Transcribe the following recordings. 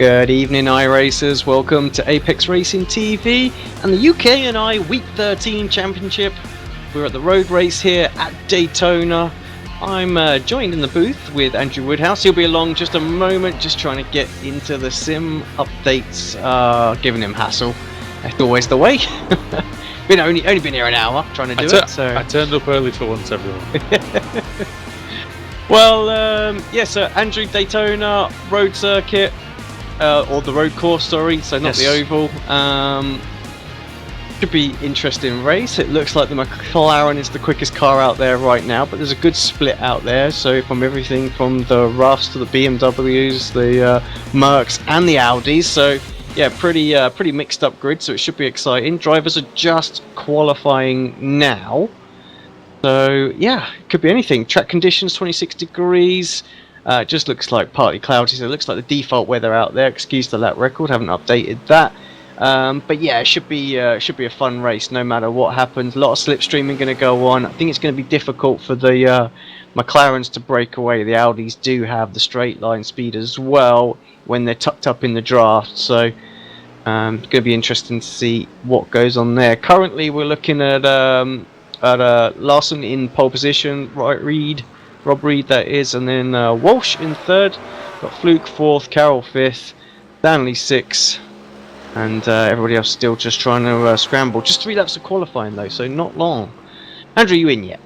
Good evening, iRacers. Welcome to Apex Racing TV and the UK and I Week 13 Championship. We're at the road race here at Daytona. I'm joined in the booth with Andrew Woodhouse. He'll be along just a moment, just trying to get into the sim updates, giving him hassle. That's always the way. only been here an hour trying to do it. So I turned up early for once, everyone. Well, so Andrew, Daytona road circuit. Or the road course, sorry, so not the oval. Should be interesting race. It looks like the McLaren is the quickest car out there right now, but there's a good split out there. So from everything from the Ruffs to the BMWs, the Mercs and the Audis. So yeah, pretty mixed up grid. So it should be exciting. Drivers are just qualifying now. So yeah, it could be anything. Track conditions 26 degrees. It just looks like partly cloudy, so it looks like the default weather out there. Excuse the lap record, haven't updated that. But yeah, it should be a fun race no matter what happens. A lot of slipstreaming going to go on. I think it's going to be difficult for the McLarens to break away. The Audis do have the straight line speed as well when they're tucked up in the draft. So it's going to be interesting to see what goes on there. Currently, we're looking at Larson in pole position, Rob Reed that is, and then Walsh in third, got Fluke fourth, Carroll fifth, Stanley sixth, and everybody else still just trying to scramble. Just 3 laps of qualifying though, so not long. Andrew, you in yet?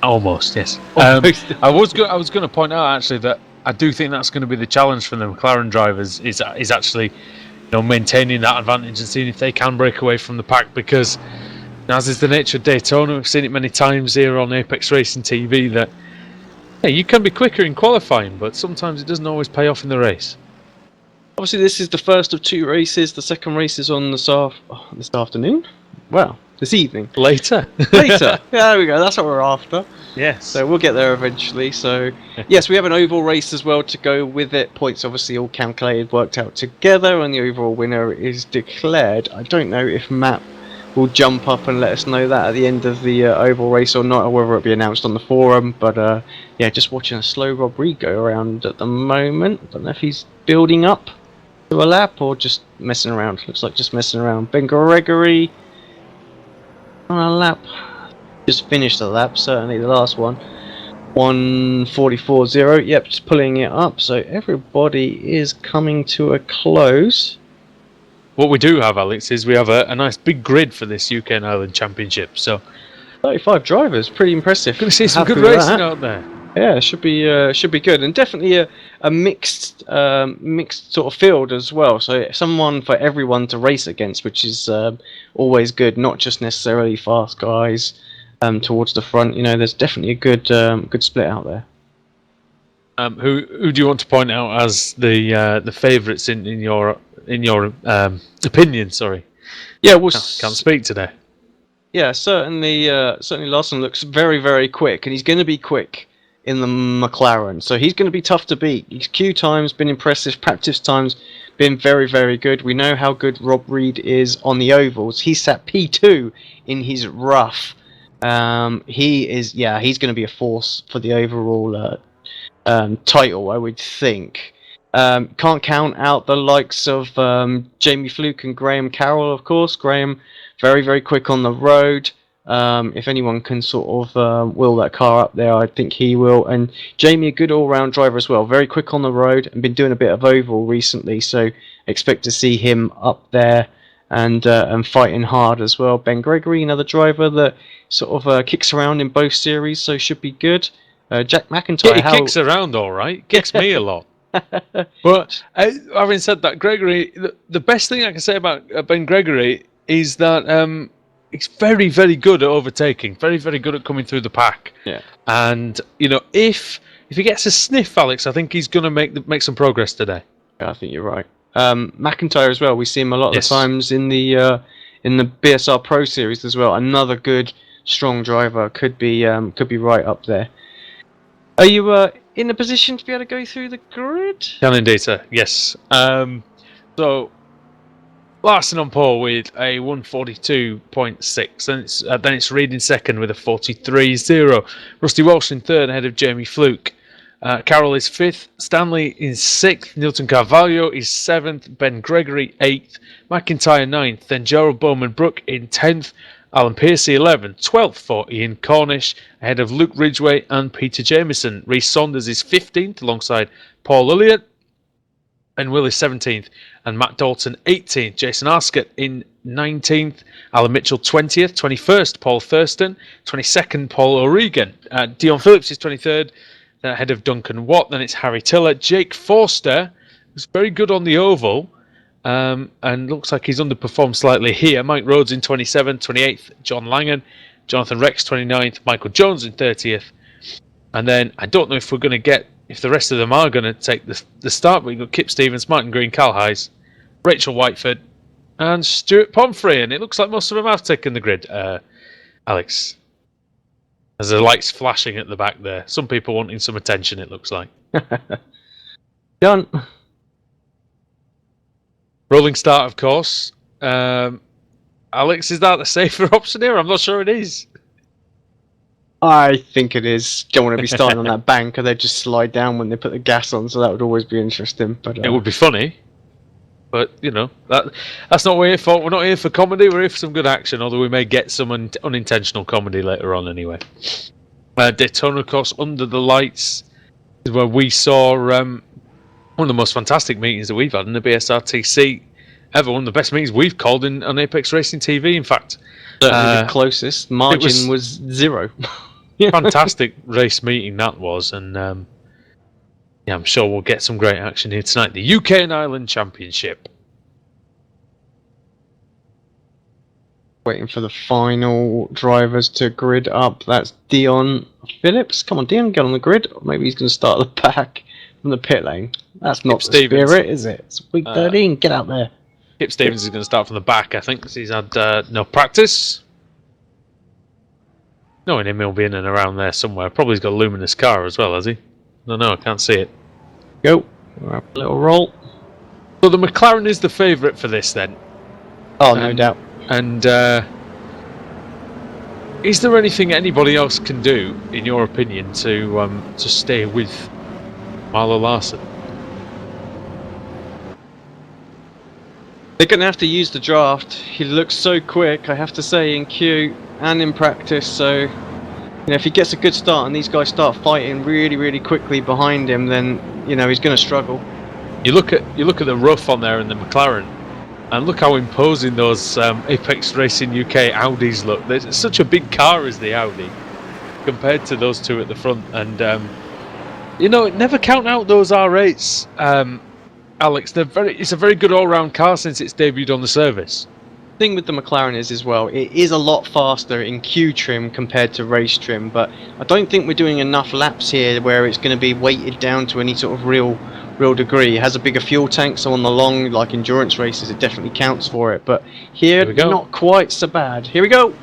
Almost, yes. Almost. I was going to point out actually that I do think that's going to be the challenge for the McLaren drivers is actually, maintaining that advantage and seeing if they can break away from the pack, because as is the nature of Daytona, we've seen it many times here on Apex Racing TV that you can be quicker in qualifying, but sometimes it doesn't always pay off in the race. Obviously, this is the first of 2 races. The second race is on this afternoon. Well, this evening. Later. Yeah, there we go. That's what we're after. Yes. So we'll get there eventually. So yes, we have an oval race as well to go with it. Points obviously all calculated, worked out together, and the overall winner is declared. I don't know if Matt will jump up and let us know that at the end of the oval race or not, or whether it'll be announced on the forum. But yeah, just watching a slow Rob Reed go around at the moment. Don't know if he's building up to a lap or just messing around. Looks like just messing around. Ben Gregory on a lap. Just finished the lap, certainly the last one. 1:44.0. Yep, just pulling it up. So everybody is coming to a close. What we do have, Alex, is we have a nice big grid for this UK and Ireland Championship. So 35 drivers, pretty impressive. Going to see some good racing out there. Yeah, it should be good, and definitely a mixed sort of field as well. So someone for everyone to race against, which is always good. Not just necessarily fast guys towards the front. There's definitely a good split out there. Who do you want to point out as the favourites in your opinion? Sorry. Yeah, well, can't speak today. Yeah, certainly Larson looks very, very quick, and he's going to be quick in the McLaren. So he's going to be tough to beat. His Q time's been impressive. Practice time's been very, very good. We know how good Rob Reed is on the ovals. He sat P2 in his rough. He's going to be a force for the overall title, I would think. Can't count out the likes of Jamie Fluke and Graham Carroll, of course. Graham, very, very quick on the road. If anyone can sort of wheel that car up there, I think he will. And Jamie, a good all-round driver as well. Very quick on the road and been doing a bit of oval recently, so expect to see him up there and fighting hard as well. Ben Gregory, another driver that sort of kicks around in both series, so should be good. Jack McIntyre. Yeah, he kicks around all right. Kicks me a lot. But having said that, Gregory, the best thing I can say about Ben Gregory is that he's very, very good at overtaking. Very, very good at coming through the pack. Yeah. And if he gets a sniff, Alex, I think he's going to make some progress today. Yeah, I think you're right. McIntyre as well. We see him a lot of the times in the BSR Pro Series as well. Another good, strong driver. Could be right up there. Are you in a position to be able to go through the grid? Scanning data, yes. So Larson on pole with a 142.6, then it's Reed in second with a 43.0. Rusty Walsh in third ahead of Jamie Fluke. Carroll is 5th, Stanley is 6th, Nilton Carvalho is 7th, Ben Gregory 8th, McIntyre 9th, then Gerald Bowman Brook in 10th, Alan Piercy 11th, 12th for Ian Cornish, ahead of Luke Ridgway and Peter Jameson. Rhys Saunders is 15th alongside Paul Elliott, and Willis 17th, and Matt Dalton 18th, Jason Arscott in 19th, Alan Mitchell 20th, 21st Paul Thurston, 22nd Paul O'Regan, Dion Phillips is 23rd, then ahead of Duncan Watt, then it's Harry Tiller, Jake Forster, who's very good on the oval, and looks like he's underperformed slightly here, Mike Rhodes in 27th, 28th, John Langan, Jonathan Rex 29th, Michael Jones in 30th, and then I don't know if we're going to get, if the rest of them are going to take the start, but we've got Kip Stevens, Martin Green, Cal Hayes, Rachel Whiteford, and Stuart Pomfrey, and it looks like most of them have taken the grid, Alex. There's the lights flashing at the back there. Some people wanting some attention, it looks like. Done. Rolling start, of course. Alex, is that the safer option here? I'm not sure it is. I think it is. Don't want to be starting on that bank, or they just slide down when they put the gas on. So that would always be interesting. But it would be funny. But you know that's not what we're here for. We're not here for comedy. We're here for some good action. Although we may get some unintentional comedy later on. Anyway, Daytona, of course, under the lights is where we saw one of the most fantastic meetings that we've had in the BSRTC ever. One of the best meetings we've called on Apex Racing TV. In fact, certainly the closest margin was 0. Fantastic race meeting that was, and yeah, I'm sure we'll get some great action here tonight. The UK and Ireland Championship. Waiting for the final drivers to grid up. That's Dion Phillips. Come on, Dion, get on the grid. Maybe he's going to start at the back from the pit lane. That's not the spirit, is it? It's week 13. Get out there. Kip Stevens is going to start from the back, I think, because he's had no practice. Knowing him, he'll be in and around there somewhere. Probably he's got a luminous car as well, has he? No, I can't see it. Go. We'll have a little roll. So the McLaren is the favourite for this then? Oh, no doubt. And is there anything anybody else can do, in your opinion, to stay with Marlo Larson? They're going to have to use the draft. He looks so quick, I have to say, in queue and in practice. So, you know, if he gets a good start and these guys start fighting really, really quickly behind him, then you know he's going to struggle. You look at the rough on there in the McLaren, and look how imposing those Apex Racing UK Audis look. There's such a big car as the Audi compared to those two at the front, and you know, never count out those R8s. Alex, it's a very good all-round car since it's debuted on the service. The thing with the McLaren is as well, it is a lot faster in Q trim compared to race trim, but I don't think we're doing enough laps here where it's going to be weighted down to any sort of real degree. It has a bigger fuel tank, so on the long, like endurance races, it definitely counts for it. But here not quite so bad. Here we go.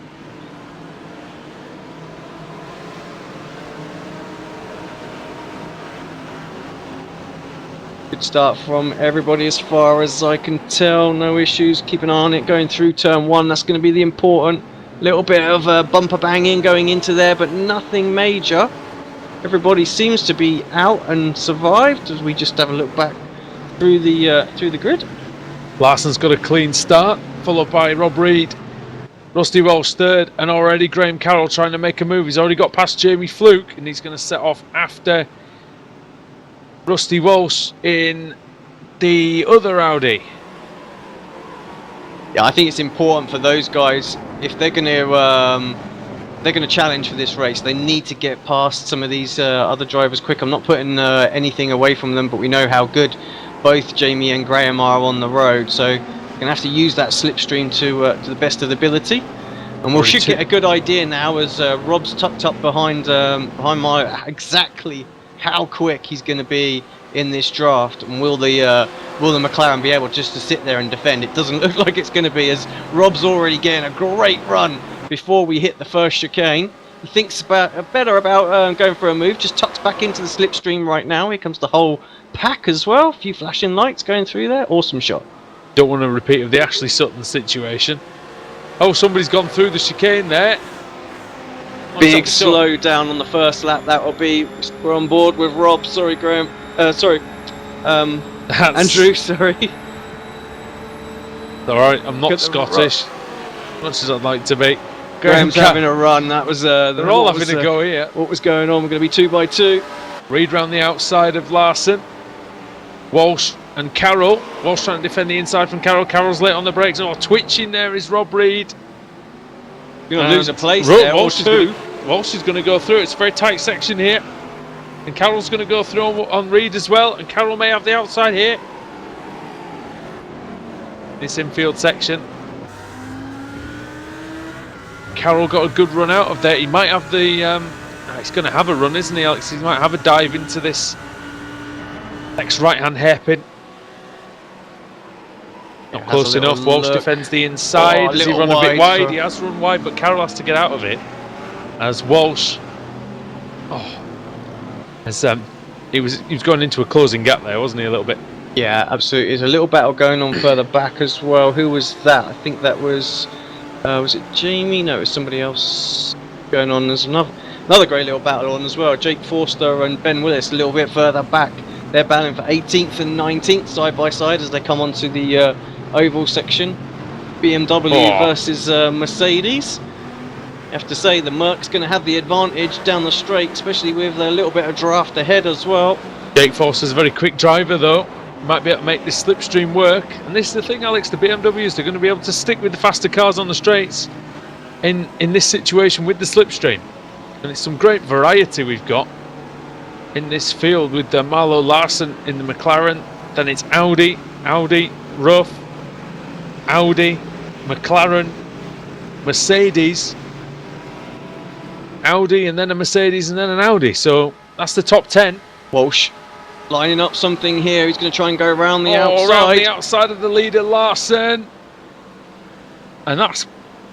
Good start from everybody as far as I can tell. No issues. Keep an eye on it going through turn 1. That's going to be the important little bit of bumper banging going into there, but nothing major. Everybody seems to be out and survived as we just have a look back through the grid. Larson's got a clean start, followed by Rob Reed. Rusty Walsh third, and already Graham Carroll trying to make a move. He's already got past Jamie Fluke, and he's going to set off after Rusty Walsh in the other Audi. Yeah, I think it's important for those guys, if they're going to challenge for this race, they need to get past some of these other drivers quick. I'm not putting anything away from them, but we know how good both Jamie and Graham are on the road, so you're going to have to use that slipstream to the best of the ability. And we should get a good idea now as Rob's tucked up behind my exactly how quick he's going to be in this draft, and will the McLaren be able just to sit there and defend? It doesn't look like it's going to be, as Rob's already getting a great run before we hit the first chicane. He thinks better about going for a move, just tucks back into the slipstream right now. Here comes the whole pack as well, a few flashing lights going through there. Awesome shot. Don't want to repeat of the Ashley Sutton situation. Oh, somebody's gone through the chicane there. Big slow down on the first lap. That will be. We're on board with Rob. Sorry, Graham. Sorry, Andrew. Sorry. All right. I'm not Scottish, much as I'd like to be. Graham's having a run. That was. They're all having a go here. What was going on? We're going to be 2 by 2. Reed round the outside of Larson. Walsh and Carroll. Walsh trying to defend the inside from Carroll. Carroll's late on the brakes. Oh, twitching there is Rob Reed. You're going to lose a place there. Walsh is going to go through. It's a very tight section here. And Carroll's going to go through on Reed as well. And Carroll may have the outside here. This infield section. Carroll got a good run out of there. He might have the... he's going to have a run, isn't he, Alex? He might have a dive into this next right-hand hairpin. Not close enough. Walsh defends the inside. Does he run a bit wide? He has run wide, but Carroll has to get out of it. As Walsh... he was going into a closing gap there, wasn't he, a little bit? Yeah, absolutely. There's a little battle going on further back as well. Who was that? I think that was it Jamie? No, it was somebody else going on. There's another great little battle on as well. Jake Forster and Ben Willis a little bit further back. They're battling for 18th and 19th side by side as they come onto the oval section. BMW versus Mercedes. You have to say the Merc's going to have the advantage down the straight, especially with a little bit of draft ahead as well. Jake Forster's a very quick driver though. Might be able to make this slipstream work. And this is the thing, Alex, the BMWs, they're going to be able to stick with the faster cars on the straights in this situation with the slipstream. And it's some great variety we've got in this field with Marlo Larson in the McLaren. Then it's Audi, Ruff, Audi, McLaren, Mercedes, Audi, and then a Mercedes, and then an Audi. So that's the top 10. Walsh lining up something here. He's going to try and go around the outside. Around the outside of the leader, Larson. And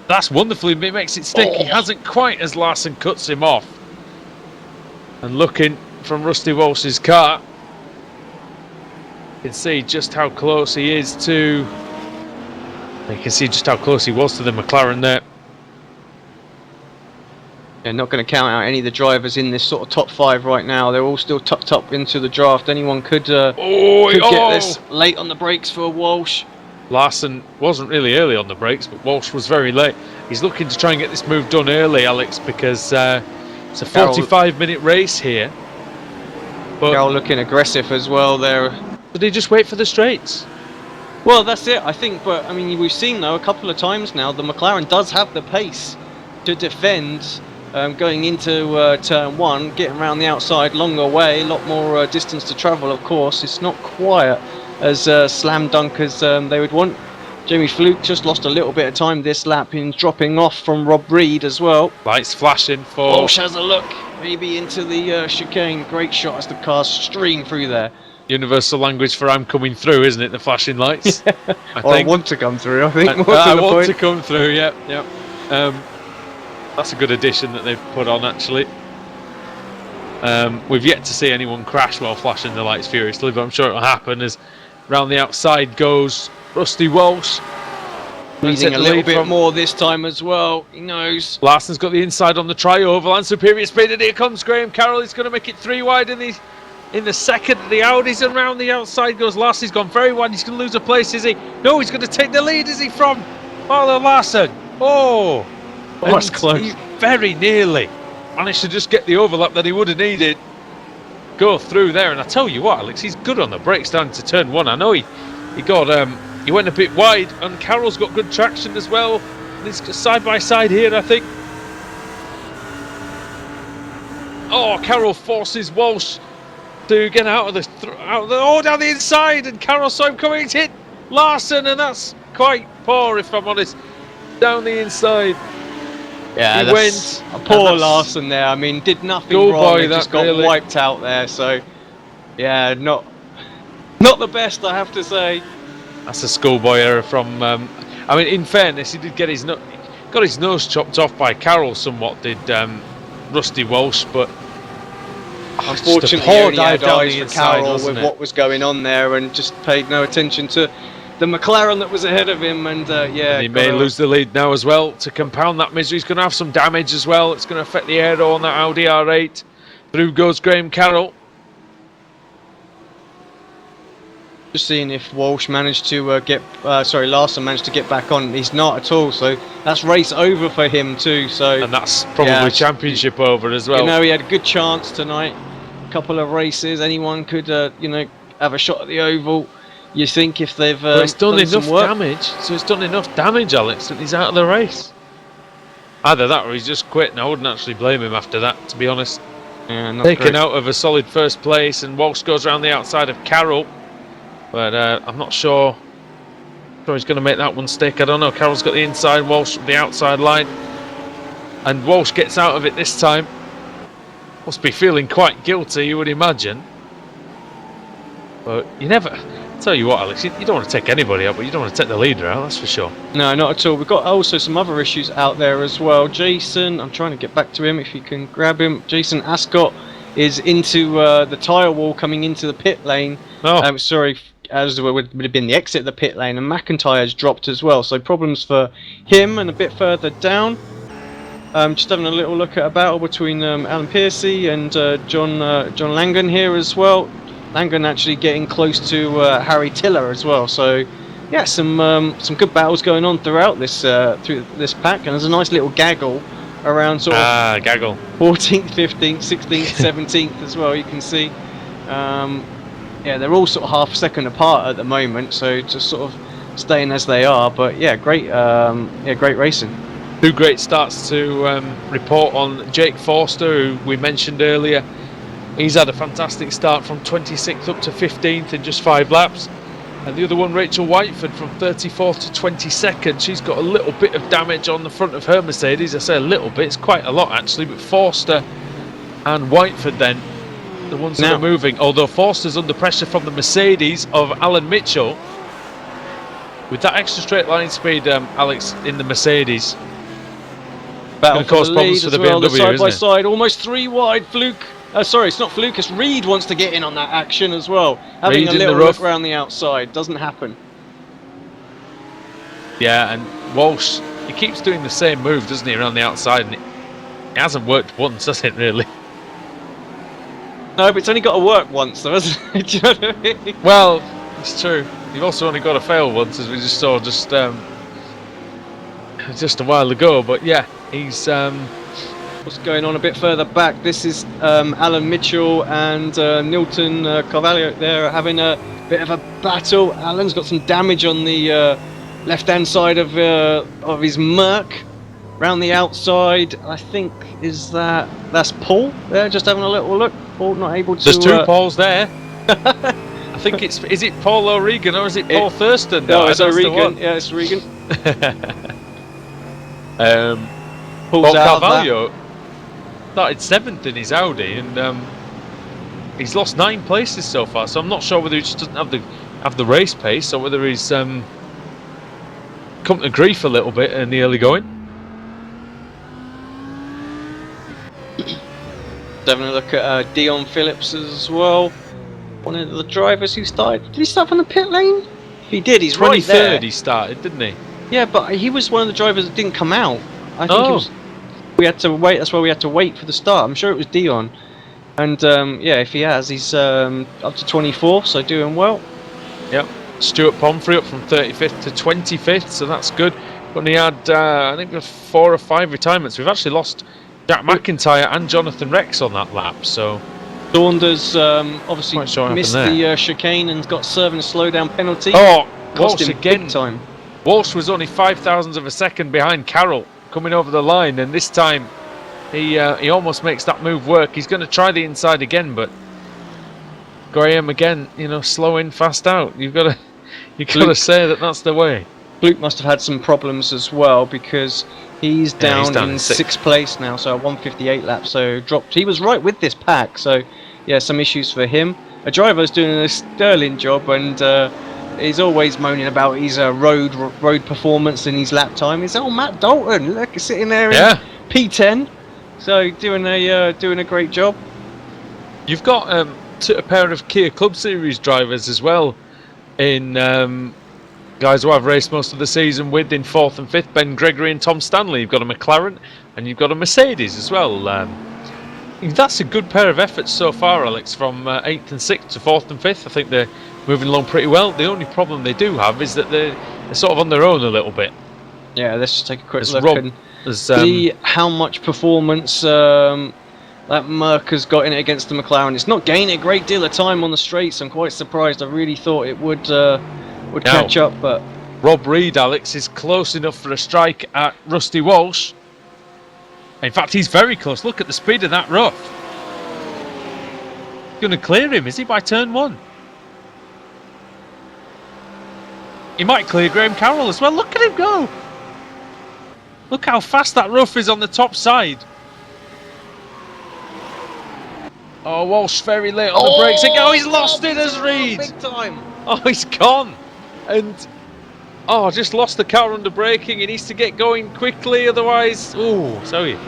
that's wonderfully, it makes it stick. He hasn't quite as Larson cuts him off. And looking from Rusty Walsh's car, you can see just how close he is to... You can see just how close he was to the McLaren there. They're not going to count out any of the drivers in this sort of top 5 right now. They're all still tucked up into the draft. Anyone could get this late on the brakes for Walsh. Larson wasn't really early on the brakes, but Walsh was very late. He's looking to try and get this move done early, Alex, because it's a 45-minute race here. But Carroll looking aggressive as well there. Did he just wait for the straights? Well, that's it, I think. But I mean, we've seen though a couple of times now the McLaren does have the pace to defend. Going into turn 1, getting around the outside, longer way, a lot more distance to travel, of course. It's not quite as slam dunk as they would want. Jamie Fluke just lost a little bit of time this lap in dropping off from Rob Reed as well. Lights flashing for... Walsh has a look, maybe into the chicane. Great shot as the cars stream through there. Universal language for I'm coming through, isn't it? The flashing lights. I want to come through, I think. I want to come through, yeah. That's a good addition that they've put on, actually. We've yet to see anyone crash while flashing the lights furiously, but I'm sure it'll happen as round the outside goes Rusty Walsh. Leading a little bit more this time as well, he knows. Larson's got the inside on the tri-oval and superior speed, and here comes Graham Carroll. He's going to make it 3 wide in the second. The Audis, and round the outside goes Larson. He's gone very wide. He's going to lose a place, is he? No, he's going to take the lead, is he, from Marlo Larson? That's close. He very nearly managed to just get the overlap that he would have needed. Go through there, and I tell you what, Alex, he's good on the brakes down to turn 1. I know he went a bit wide, and Carroll's got good traction as well. And he's side by side here, I think. Carroll forces Walsh to get out of the down the inside, and Carroll saw him coming. He's hit Larson, and that's quite poor, if I'm honest. Down the inside. Yeah, that's a poor Larson there. I mean, did nothing wrong. He just got wiped out there. So, yeah, not the best, I have to say. That's a schoolboy error from. I mean, in fairness, he did get his nose chopped off by Carroll somewhat. Did Rusty Walsh, but unfortunately, he only had eyes for Carroll with what was going on there, and just paid no attention to the McLaren that was ahead of him, and yeah, And he may lose the lead now as well. To compound that misery, he's going to have some damage as well. It's going to affect the aero on that Audi R8. Through goes Graham Carroll. Just seeing if Walsh managed to Larson managed to get back on. He's not at all, so that's race over for him too. So And that's probably championship over as well. You know, he had a good chance tonight. A couple of races, anyone could, you know, have a shot at the oval. You think if they've but it's done enough some work. damage, so it's done enough damage, Alex, that he's out of the race. Either that or he's just quit, and I wouldn't actually blame him after that, to be honest. Yeah, not Taken great. out of a solid first place, and Walsh goes around the outside of Carroll. But I'm not sure he's going to make that one stick. I don't know. Carroll's got the inside, Walsh the outside line. And Walsh gets out of it this time. Must be feeling quite guilty, you would imagine. But you never... Tell you what, Alex, you don't want to take anybody out, but you don't want to take the leader out, that's for sure. No, not at all. We've got also some other issues out there as well. Jason, I'm trying to get back to him if you can grab him. Jason Ascot is into the tyre wall coming into the pit lane. Oh. Sorry, as would have been the exit of the pit lane, and McIntyre's dropped as well. So problems for him, and a bit further down. Just having a little look at a battle between Alan Piercy and John Langan here as well. Langan actually getting close to Harry Tiller as well. So yeah, some good battles going on throughout this pack, and there's a nice little gaggle around sort of gaggle 14th, 15th, 16th, 17th as well. You can see. Yeah, they're all sort of half a second apart at the moment, so just sort of staying as they are. But yeah, great racing. Two great starts to report on Jake Forster, who we mentioned earlier. He's had a fantastic start from 26th up to 15th in just 5 laps. And the other one, Rachel Whiteford, from 34th to 22nd. She's got a little bit of damage on the front of her Mercedes. I say a little bit, it's quite a lot actually. But Forster and Whiteford then, the ones that are moving. Although Forster's under pressure from the Mercedes of Alan Mitchell. With that extra straight line speed, Alex, in the Mercedes, Battle going to cause problems for the BMW, side by isn't it? side, almost 3 wide. Fluke. Sorry, it's not Fluke. It's Reed wants to get in on that action as well. Having Reed a in little the rough. look around the outside doesn't happen. Yeah, and Walsh, he keeps doing the same move, doesn't he, around the outside, and it hasn't worked once, has it, really? No, but it's only got to work once, though, hasn't it? Do you know what I mean? Well, it's true. You've also only got to fail once, as we just saw just a while ago. But yeah, he's... What's going on a bit further back? This is Alan Mitchell and Nilton Carvalho. They're having a bit of a battle. Alan's got some damage on the left-hand side of his Merc. Round the outside, I think that's Paul. There, just having a little look. Paul not able to. There's 2 Pauls there. I think is it Paul O'Regan or is it Paul Thurston? No, it's O'Regan. Yeah, it's O'Regan. Paul Carvalho started 7th in his Audi, and he's lost 9 places so far. So I'm not sure whether he just doesn't have the race pace, or whether he's come to grief a little bit in the early going. Having a look at Dion Phillips as well. One of the drivers who started. Did he start from the pit lane? He did. He's right there. 23rd he started, didn't he? Yeah, but he was one of the drivers that didn't come out. I think Oh. it was. We had to wait. That's why we had to wait for the start. I'm sure it was Dion. And yeah, if he has, he's up to 24th, so doing well. Yep. Stuart Pomfrey up from 35th to 25th, so that's good. But he had, I think, 4 or 5 retirements. We've actually lost Jack McIntyre and Jonathan Rex on that lap, so... Saunders obviously Quite sure what missed happened the chicane and got serving a slowdown penalty. Oh, Lost Walsh him again. big time. Walsh was only 0.005 of a second behind Carroll coming over the line, and this time he almost makes that move work. He's going to try the inside again, but Graham again, you know, slow in, fast out. You've got to say that's the way. Luke must have had some problems as well, because he's down in 6th place now, so 158 laps, so dropped. He was right with this pack, so yeah, some issues for him. A driver's doing a sterling job, and he's always moaning about his road performance and his lap time. He's Matt Dalton, look, he's sitting there in P10, so doing a great job. You've got a pair of Kia Club Series drivers as well in Guys who I've raced most of the season with in 4th and 5th, Ben Gregory and Tom Stanley. You've got a McLaren and you've got a Mercedes as well. That's a good pair of efforts so far, Alex, from 8th and 6th to 4th and 5th. I think they're moving along pretty well. The only problem they do have is that they're sort of on their own a little bit. Yeah, let's just take a quick There's look Rob, and there's, see how much performance that Merc has got in it against the McLaren. It's not gaining a great deal of time on the straights. I'm quite surprised. I really thought it would catch up, but Rob Reed, Alex, is close enough for a strike at Rusty Walsh. In fact, he's very close. Look at the speed of that rough. He's going to clear him, is he, by turn 1? He might clear Graham Carroll as well. Look at him go. Look how fast that rough is on the top side. Oh, Walsh very late on the brakes. Oh, he's lost it as Reed. Big time. Oh, he's gone. And, just lost the car under braking. He needs to get going quickly, otherwise... Oh, sorry.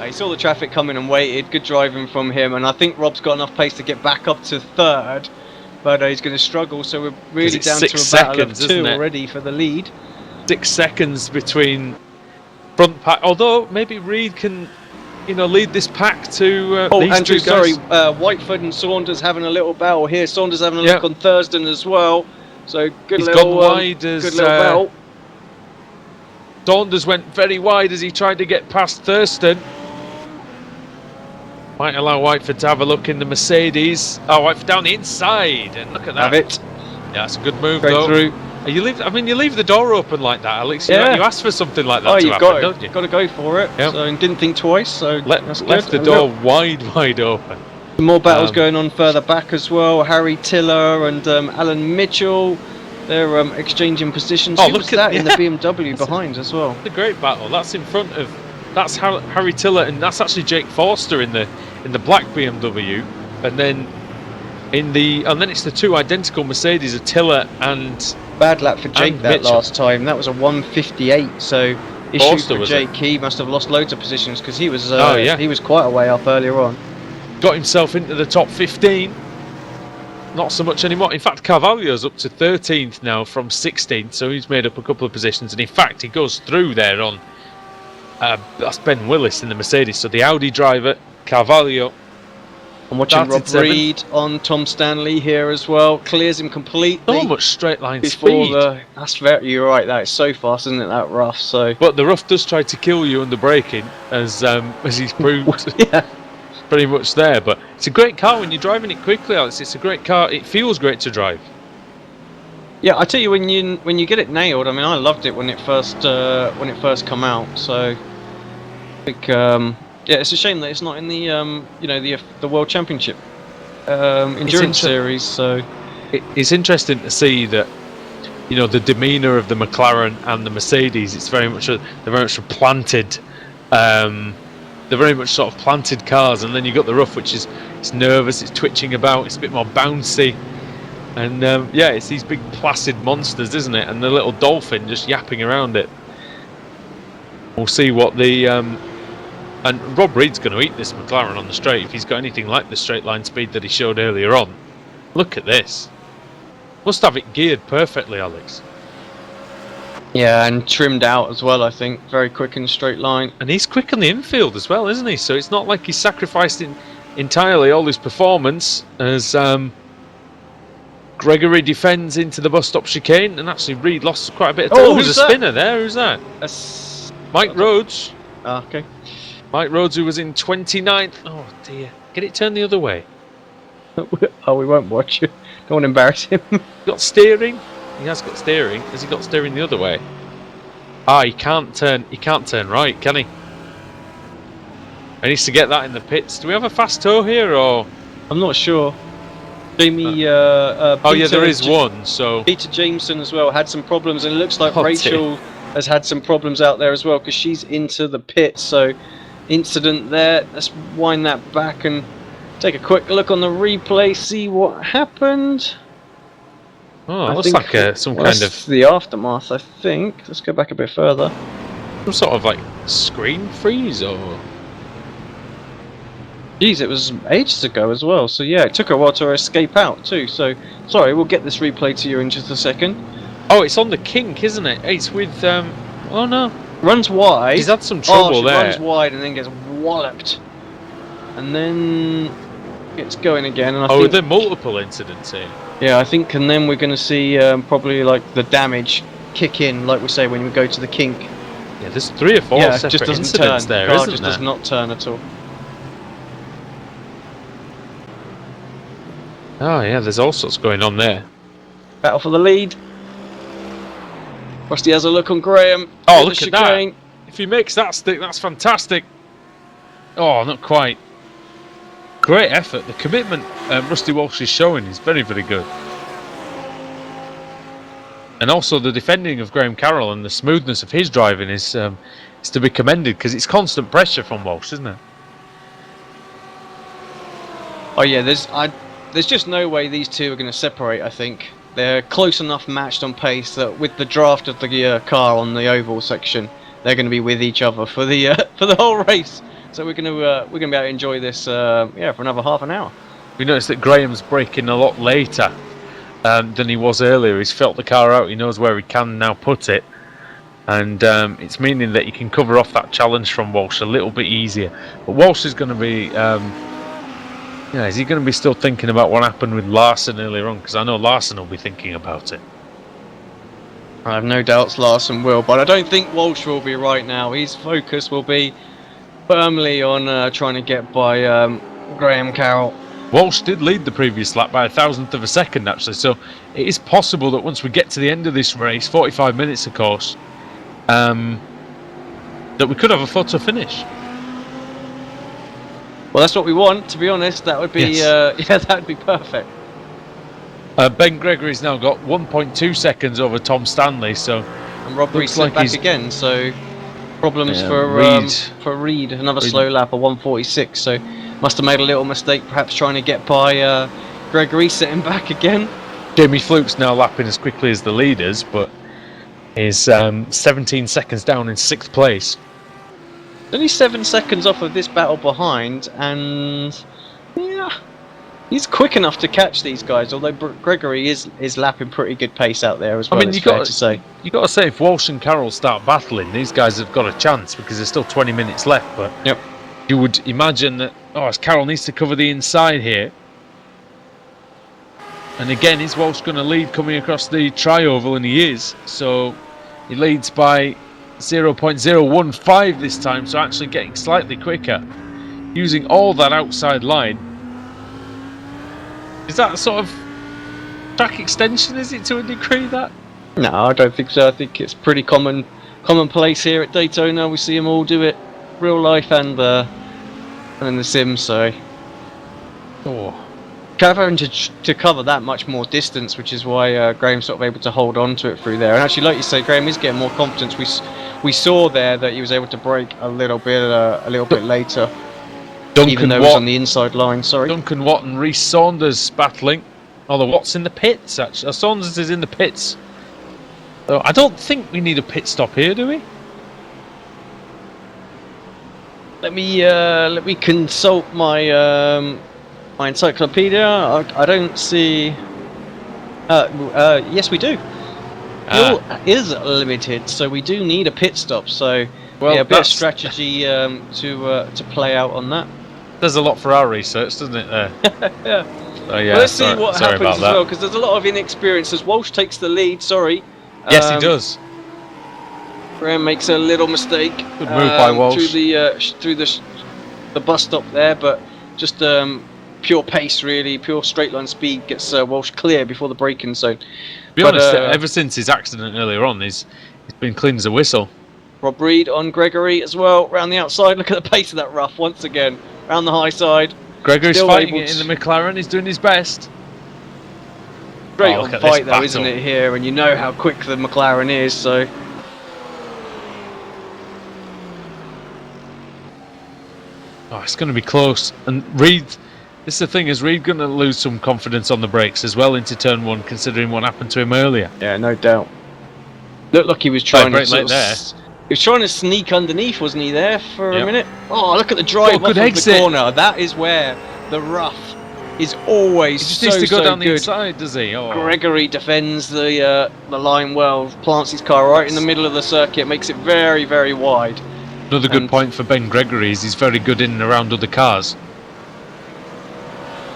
He saw the traffic coming and waited. Good driving from him. And I think Rob's got enough pace to get back up to 3rd. But he's going to struggle, so we're really down to a battle of 2 already for the lead. 6 seconds between front pack. Although, maybe Reed can... lead this pack to these Andrew, two guys. Whiteford and Saunders having a little battle here. Saunders having a look on Thurston as well. So good He's little, gone wide as good little battle. Saunders went very wide as he tried to get past Thurston. Might allow Whiteford to have a look in the Mercedes. Oh, Whiteford down the inside, and look at that. Have it. Yeah, that's a good move Straight though. through. You leave the door open like that, Alex. You ask for something like that to happen, don't you? Got to go for it. Yep. So didn't think twice. So left the door wide open. Some more battles going on further back as well. Harry Tiller and Alan Mitchell. They're exchanging positions. Oh, look at that in the BMW behind as well. It's a great battle. That's in front of. That's Harry Tiller, and that's actually Jake Forster in the black BMW, and then it's the 2 identical Mercedes of Tiller and. Bad lap for Jake that Mitchell. last time. That was a 158. So issue Forster, for Jake. He must have lost loads of positions because he was he was quite a way up earlier on. Got himself into the top 15. Not so much anymore. In fact, Carvalho's up to 13th now from 16th, so he's made up a couple of positions. And in fact, he goes through there on. That's Ben Willis in the Mercedes. So the Audi driver, Carvalho. I'm watching Rob Reed on Tom Stanley here as well. Clears him completely. So much straight line before speed. That's very. You're right. That is so fast, isn't it? That rough. So. But the rough does try to kill you under braking, as he's proved. Yeah. Pretty much there, but it's a great car when you're driving it quickly, Alex. It's a great car. It feels great to drive. Yeah, I tell you, when you get it nailed. I mean, I loved it when it first come out. So, I think it's a shame that it's not in the the World Championship endurance series. So, it's interesting to see that the demeanour of the McLaren and the Mercedes. It's very much they're very much planted. They're very much sort of planted cars, and then you got the rough, which is it's nervous, it's twitching about, it's a bit more bouncy, and it's these big placid monsters, isn't it? And the little Dolphin just yapping around it. We'll see what the and Rob Reed's going to eat this McLaren on the straight if he's got anything like the straight line speed that he showed earlier on. Look at this. Must have it geared perfectly, Alex. Yeah, and trimmed out as well, I think. Very quick and straight line. And he's quick on the infield as well, isn't he? So it's not like he's sacrificed entirely all his performance as Gregory defends into the bus stop chicane, and actually Reed lost quite a bit of time. Oh, there's a spinner there. Who's that? Mike Rhodes. Okay. Mike Rhodes, who was in 29th. Oh, dear. Get it turned the other way. Oh, we won't watch it. Don't want to embarrass him. Got steering. He has got steering. Has he got steering the other way? He can't turn right, can he? He needs to get that in the pits. Do we have a fast tow here, or? I'm not sure. Jamie. Peter, there is one. So Peter Jameson as well had some problems, and it looks like Rachel has had some problems out there as well because she's into the pit. So incident there. Let's wind that back and take a quick look on the replay. See what happened. Oh, it looks like some kind of the aftermath, I think. Let's go back a bit further. Some sort of like screen freeze, or? Geez, it was ages ago as well. So yeah, it took a while to escape out too. So sorry, we'll get this replay to you in just a second. Oh, it's on the kink, isn't it? It's with oh no, Runs wide. he's had some trouble she there. runs wide and then gets walloped, and then gets going again. And I think there are multiple incidents here. yeah, I think, and then we're going to see probably like the damage kick in, like we say when we go to the kink. Yeah, there's 3 or 4 Yeah, it separate just doesn't incidents turn. there, Car isn't just there? does not turn at all. Oh yeah, there's all sorts going on there. Battle for the lead. Rusty has a look on Graham. Oh, With look the at that. chicane. If he makes that stick, that's fantastic. Oh, not quite. Great effort. The commitment Rusty Walsh is showing is very, very good. And also the defending of Graham Carroll and the smoothness of his driving is to be commended, because it's constant pressure from Walsh, isn't it? Oh yeah, there's just no way these two are going to separate. I think they're close enough matched on pace that with the draft of the car on the oval section, they're going to be with each other for the whole race. So we're going to be able to enjoy this for another half an hour. We noticed that Graham's braking a lot later than he was earlier. He's felt the car out. He knows where he can now put it, and it's meaning that he can cover off that challenge from Walsh a little bit easier. But Walsh is going to be. Is he going to be still thinking about what happened with Larson earlier on? Because I know Larson will be thinking about it. I have no doubts Larson will, but I don't think Walsh will be right now. His focus will be firmly on trying to get by Graham Carroll. Walsh did lead the previous lap by 1,000th of a second, actually, so it is possible that once we get to the end of this race, 45 minutes of course, that we could have a photo finish. Well, that's what we want, to be honest. That would be Yes. that would be perfect. Ben Gregory's now got 1.2 seconds over Tom Stanley, so And Rob Reed like back he's- again, so problems Yeah, for Reed. Another Reed. slow lap of 1:46. So must have made a little mistake, perhaps trying to get by Gregory, setting back again. Jamie Fluke's now lapping as quickly as the leaders, but is 17 seconds down in 6th place. Only 7 seconds off of this battle behind, and yeah, he's quick enough to catch these guys. Although Gregory is lapping pretty good pace out there as well. I mean, it's you fair got to say. You got to say, if Walsh and Carroll start battling, these guys have got a chance, because there's still 20 minutes left. But Yep. you would imagine that Carroll needs to cover the inside here. And again, is Walsh going to lead coming across the tri-oval? And he is. So he leads by 0.015 this time, so actually getting slightly quicker, using all that outside line. Is that a sort of track extension, is it, to a degree, that? No, I don't think so. I think it's pretty commonplace here at Daytona. We see them all do it, real life and in the Sims. So having to cover that much more distance, which is why Graham's sort of able to hold on to it through there. And actually, like you say, Graham is getting more confidence. We saw there that he was able to brake a little bit later, even though it was on the inside line. Sorry, Duncan Watt and Rhys Saunders battling. Although Watt's in the pits, actually. Saunders is in the pits. So I don't think we need a pit stop here, do we? let me consult my my encyclopedia. I don't see. Yes, we do. Fuel is limited, so we do need a pit stop. So Well, yeah, a bit of that's- strategy to play out on that. There's a lot for our research, doesn't it, there? Yeah. Oh, yeah, Well, let's see sorry- what sorry happens about as that. well, because there's a lot of inexperience. As Walsh takes the lead. Sorry. Yes, he does. Graham makes a little mistake. Good move by Walsh. Through the bus stop there, but just pure pace, really, pure straight line speed gets Walsh clear before the braking zone. To be But, honest, ever since his accident earlier on, he's been clean as a whistle. Rob Reed on Gregory as well, round the outside. Look at the pace of that rough once again, round the high side. Gregory's Still fighting able it in to- the McLaren. He's doing his best. Great Oh, on look at this fight though, battle. isn't it here? And you know how quick the McLaren is, so. Oh, it's going to be close. And Reed, this is the thing, is Reed going to lose some confidence on the brakes as well into turn one, considering what happened to him earlier? Yeah, no doubt. Looked like he was trying to brake sort late of there. He was trying to sneak underneath, wasn't he, there for a Yep. minute? Oh, look at the drive Got a good off of exit. the corner. That is where the rough is always He just so, needs to go so down the good. inside, does he? Oh. Gregory defends the line well, plants his car right in the middle of the circuit, makes it very, very wide. Another good point for Ben Gregory is he's very good in and around other cars.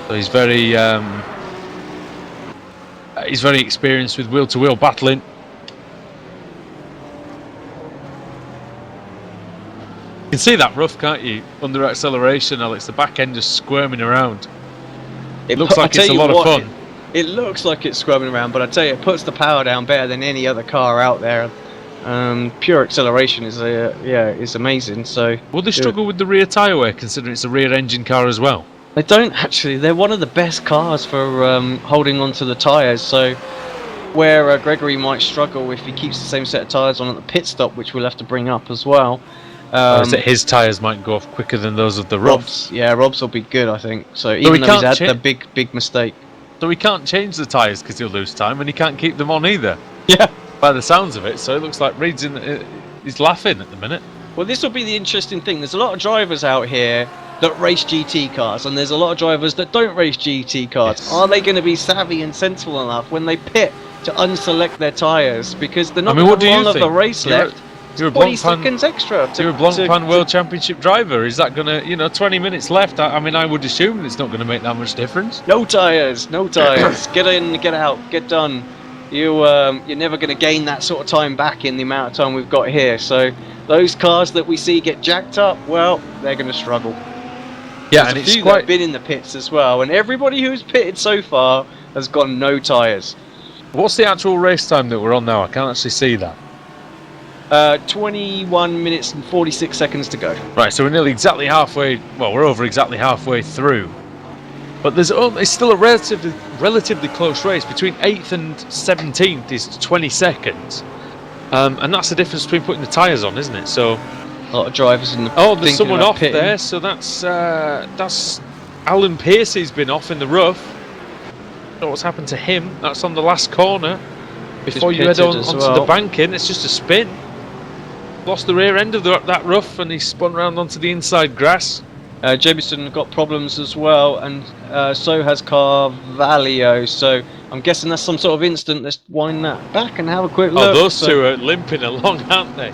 So he's very experienced with wheel-to-wheel battling. You can see that rough, can't you? Under acceleration, Alex, the back end just squirming around. It looks like it's a lot of fun. It looks like it's squirming around, but I tell you, it puts the power down better than any other car out there. Pure acceleration is amazing. So will they struggle with the rear tyre wear, considering it's a rear engine car as well? They don't actually. They're one of the best cars for holding onto the tyres. So where Gregory might struggle if he keeps the same set of tyres on at the pit stop, which we'll have to bring up as well. Or is it his tyres might go off quicker than those of the Robs? Yeah, Robs will be good, I think. So even though he's had the big mistake. So he can't change the tyres because he'll lose time, and he can't keep them on either. Yeah. By the sounds of it, so it looks like Reed's he's laughing at the minute. Well, this will be the interesting thing. There's a lot of drivers out here that race GT cars, and there's a lot of drivers that don't race GT cars. Yes. Are they going to be savvy and sensible enough when they pit to unselect their tyres? Because they're not going to have long of the race left. You're a 40 seconds extra. You're a Blancpain World Championship driver. Is that going to, 20 minutes left? I mean, I would assume it's not going to make that much difference. No tyres, no tyres. Get in, get out, get done. You're never going to gain that sort of time back in the amount of time we've got here. So those cars that we see get jacked up, well, they're going to struggle. Yeah, There's and a it's few quite that have been in the pits as well, and everybody who's pitted so far has got no tyres. What's the actual race time that we're on now? I can't actually see that. 21 minutes and 46 seconds to go. Right, so we're nearly exactly halfway. Well, we're over exactly halfway through. But it's still a relatively close race. Between 8th and 17th is 20 seconds. And that's the difference between putting the tyres on, isn't it? So a lot of drivers in the there's someone off pitting there, so that's Alan Pearcey's been off in the rough. Don't know what's happened to him. That's on the last corner. Before you head onto the banking, it's just a spin. Lost the rear end of that rough, and he spun round onto the inside grass. Jamieson got problems as well, and so has Carvalho. So I'm guessing that's some sort of instant. Let's wind that back and have a quick look. Oh, those two are limping along, aren't they?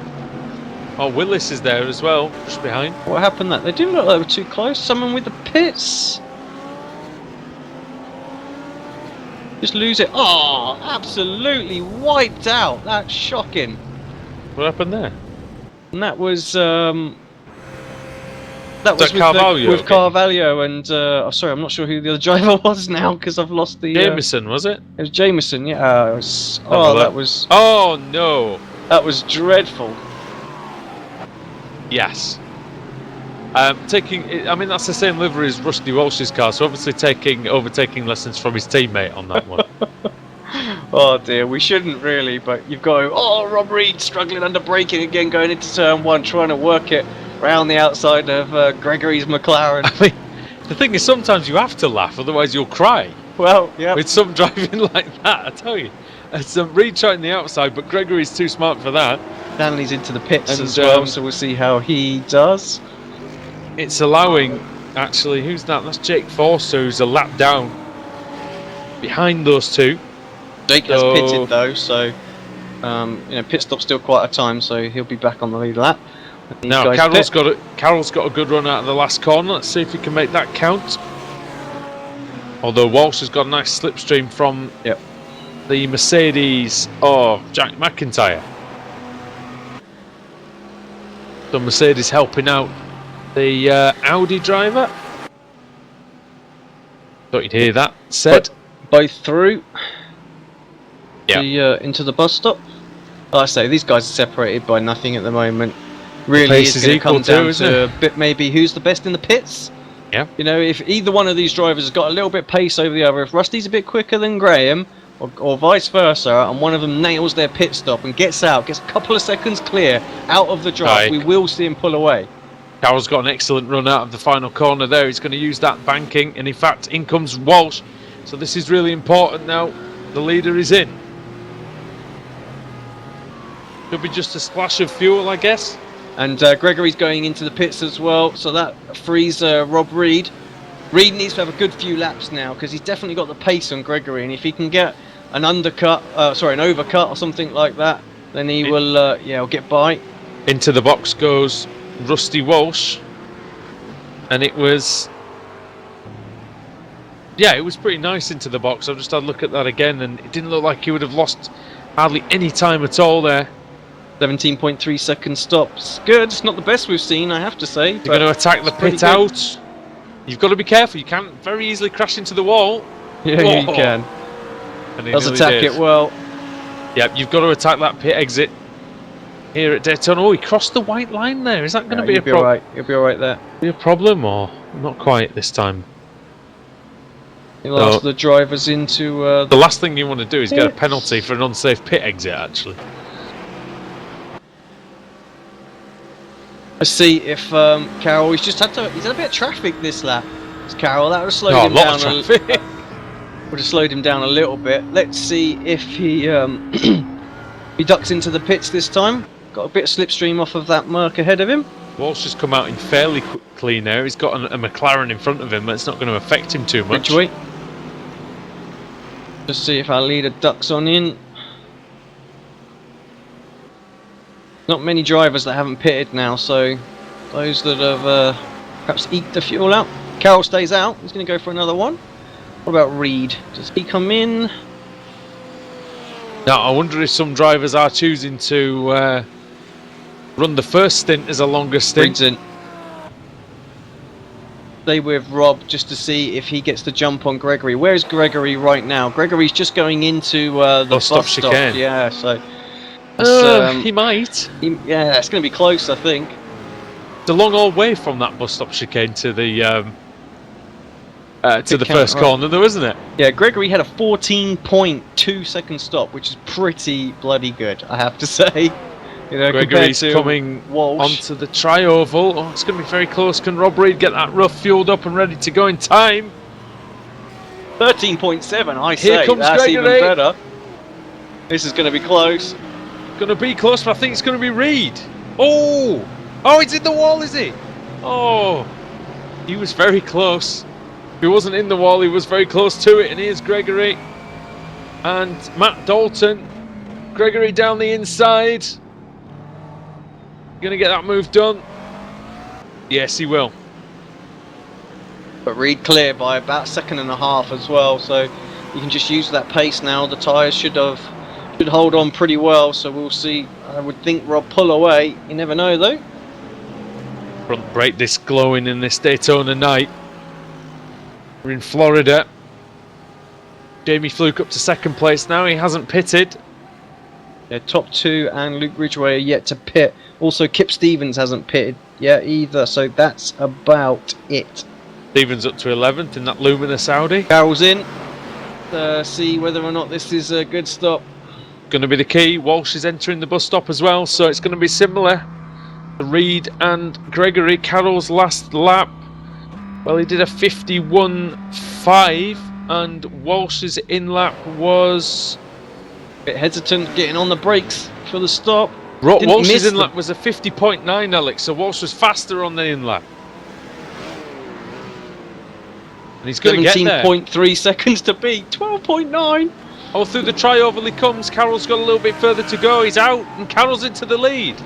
Oh, Willis is there as well, just behind. What happened there? They didn't look like they were too close. Someone with the pits. Just lose it. Oh, absolutely wiped out. That's shocking. What happened there? And that was with Carvalho, and sorry, I'm not sure who the other driver was now because I've lost the. Jamieson, was it? It was Jamieson, yeah. That was. Oh no! That was dreadful. Yes. I mean, that's the same livery as Rusty Walsh's car, so obviously overtaking lessons from his teammate on that one. Oh dear, we shouldn't really, but you've got Rob Reed struggling under braking again, going into turn one, trying to work it round the outside of Gregory's McLaren. I mean, the thing is, sometimes you have to laugh, otherwise you'll cry. Well, yeah. With some driving like that, I tell you. It's Reed trying the outside, but Gregory's too smart for that. Danley's into the pits as well, so we'll see how he does. It's allowing, actually, who's that? That's Jake Forster, who's a lap down behind those two. Jake has pitted though, so pit stop's still quite a time, so he'll be back on the lead lap. Now Carroll's got a good run out of the last corner. Let's see if he can make that count. Although Walsh has got a nice slipstream from the Mercedes of Jack McIntyre. So Mercedes helping out the Audi driver. Thought you'd hear that said. Both through. Into the bus stop. Like I say, these guys are separated by nothing at the moment. Really, it's going to come down to a bit maybe who's the best in the pits. Yeah. If either one of these drivers has got a little bit pace over the other, if Rusty's a bit quicker than Graham, or vice versa, and one of them nails their pit stop and gets a couple of seconds clear out of the drive, we will see him pull away. Carroll's got an excellent run out of the final corner there. He's going to use that banking, and in fact, in comes Walsh. So this is really important now. The leader is in. Could be just a splash of fuel, I guess. And Gregory's going into the pits as well, so that frees Rob Reed. Reed needs to have a good few laps now because he's definitely got the pace on Gregory, and if he can get an overcut or something like that, then he will, he'll get by. Into the box goes Rusty Walsh, and it was pretty nice into the box. I've just had a look at that again, and it didn't look like he would have lost hardly any time at all there. 17.3 second stops. Good. It's not the best we've seen, I have to say. You're going to attack the pit out. You've got to be careful. You can very easily crash into the wall. Yeah, you can. And he does attack it well. Yep, you've got to attack that pit exit here at Daytona. Oh, he crossed the white line there. Is that going to be a problem? You'll be alright there. Be a problem, or not quite this time? He'll ask the drivers into... the last thing you want to do is get a penalty for an unsafe pit exit, actually. Let's see if Carroll... He's had a bit of traffic this lap. It's Carroll. That would have slowed him down. Would have slowed him down a little bit. Let's see if he he ducks into the pits this time. Got a bit of slipstream off of that Merc ahead of him. Walsh has come out in fairly clean air. He's got a McLaren in front of him, but it's not going to affect him too much. Just see if our leader ducks on in. Not many drivers that haven't pitted now, so those that have perhaps eked the fuel out. Carroll stays out. He's going to go for another one. What about Reed? Does he come in? Now, I wonder if some drivers are choosing to run the first stint as a longer stint. Stay with Rob just to see if he gets the jump on Gregory. Where's Gregory right now? Gregory's just going into the bus stop chicane. Yeah, so... he might. Yeah, it's going to be close, I think. It's a long old way from that bus stop chicane to the first corner, though, isn't it? Yeah, Gregory had a 14.2 second stop, which is pretty bloody good, I have to say. You know, Gregory's coming onto the tri-oval. Oh, it's going to be very close. Can Rob Reed get that rough fueled up and ready to go in time? 13.7, I say. Here comes that's Gregory. Even better. This is going to be close. Going to be close, but I think it's going to be Reed. Oh! Oh, it's in the wall, is he? Oh! He was very close. If he wasn't in the wall, he was very close to it. And here's Gregory. And Matt Dalton. Gregory down the inside. Going to get that move done. Yes, he will. But Reed clear by about a second and a half as well, so you can just use that pace now. The tyres should hold on pretty well, so we'll see. I would think Rob pull away. You never know though. Front brake disc glowing in this Daytona night. We're in Florida. Jamie Fluke up to second place now. He hasn't pitted. Yeah, top two and Luke Ridgway are yet to pit. Also, Kip Stevens hasn't pitted yet either, so that's about it. Stevens up to 11th in that luminous Audi. Carroll's in. See whether or not this is a good stop. Going to be the key. Walsh is entering the bus stop as well, so it's going to be similar. Reed and Gregory. Carroll's last lap, well, he did a 51.5, and Walsh's in lap was a bit hesitant getting on the brakes for the stop. Walsh's in lap was a 50.9, Alex, so Walsh was faster on the in lap. And he's going to get there. 17.3 seconds to beat. 12.9. Oh, through the tri-oval he comes. Carroll's got a little bit further to go. He's out, and Carroll's into the lead.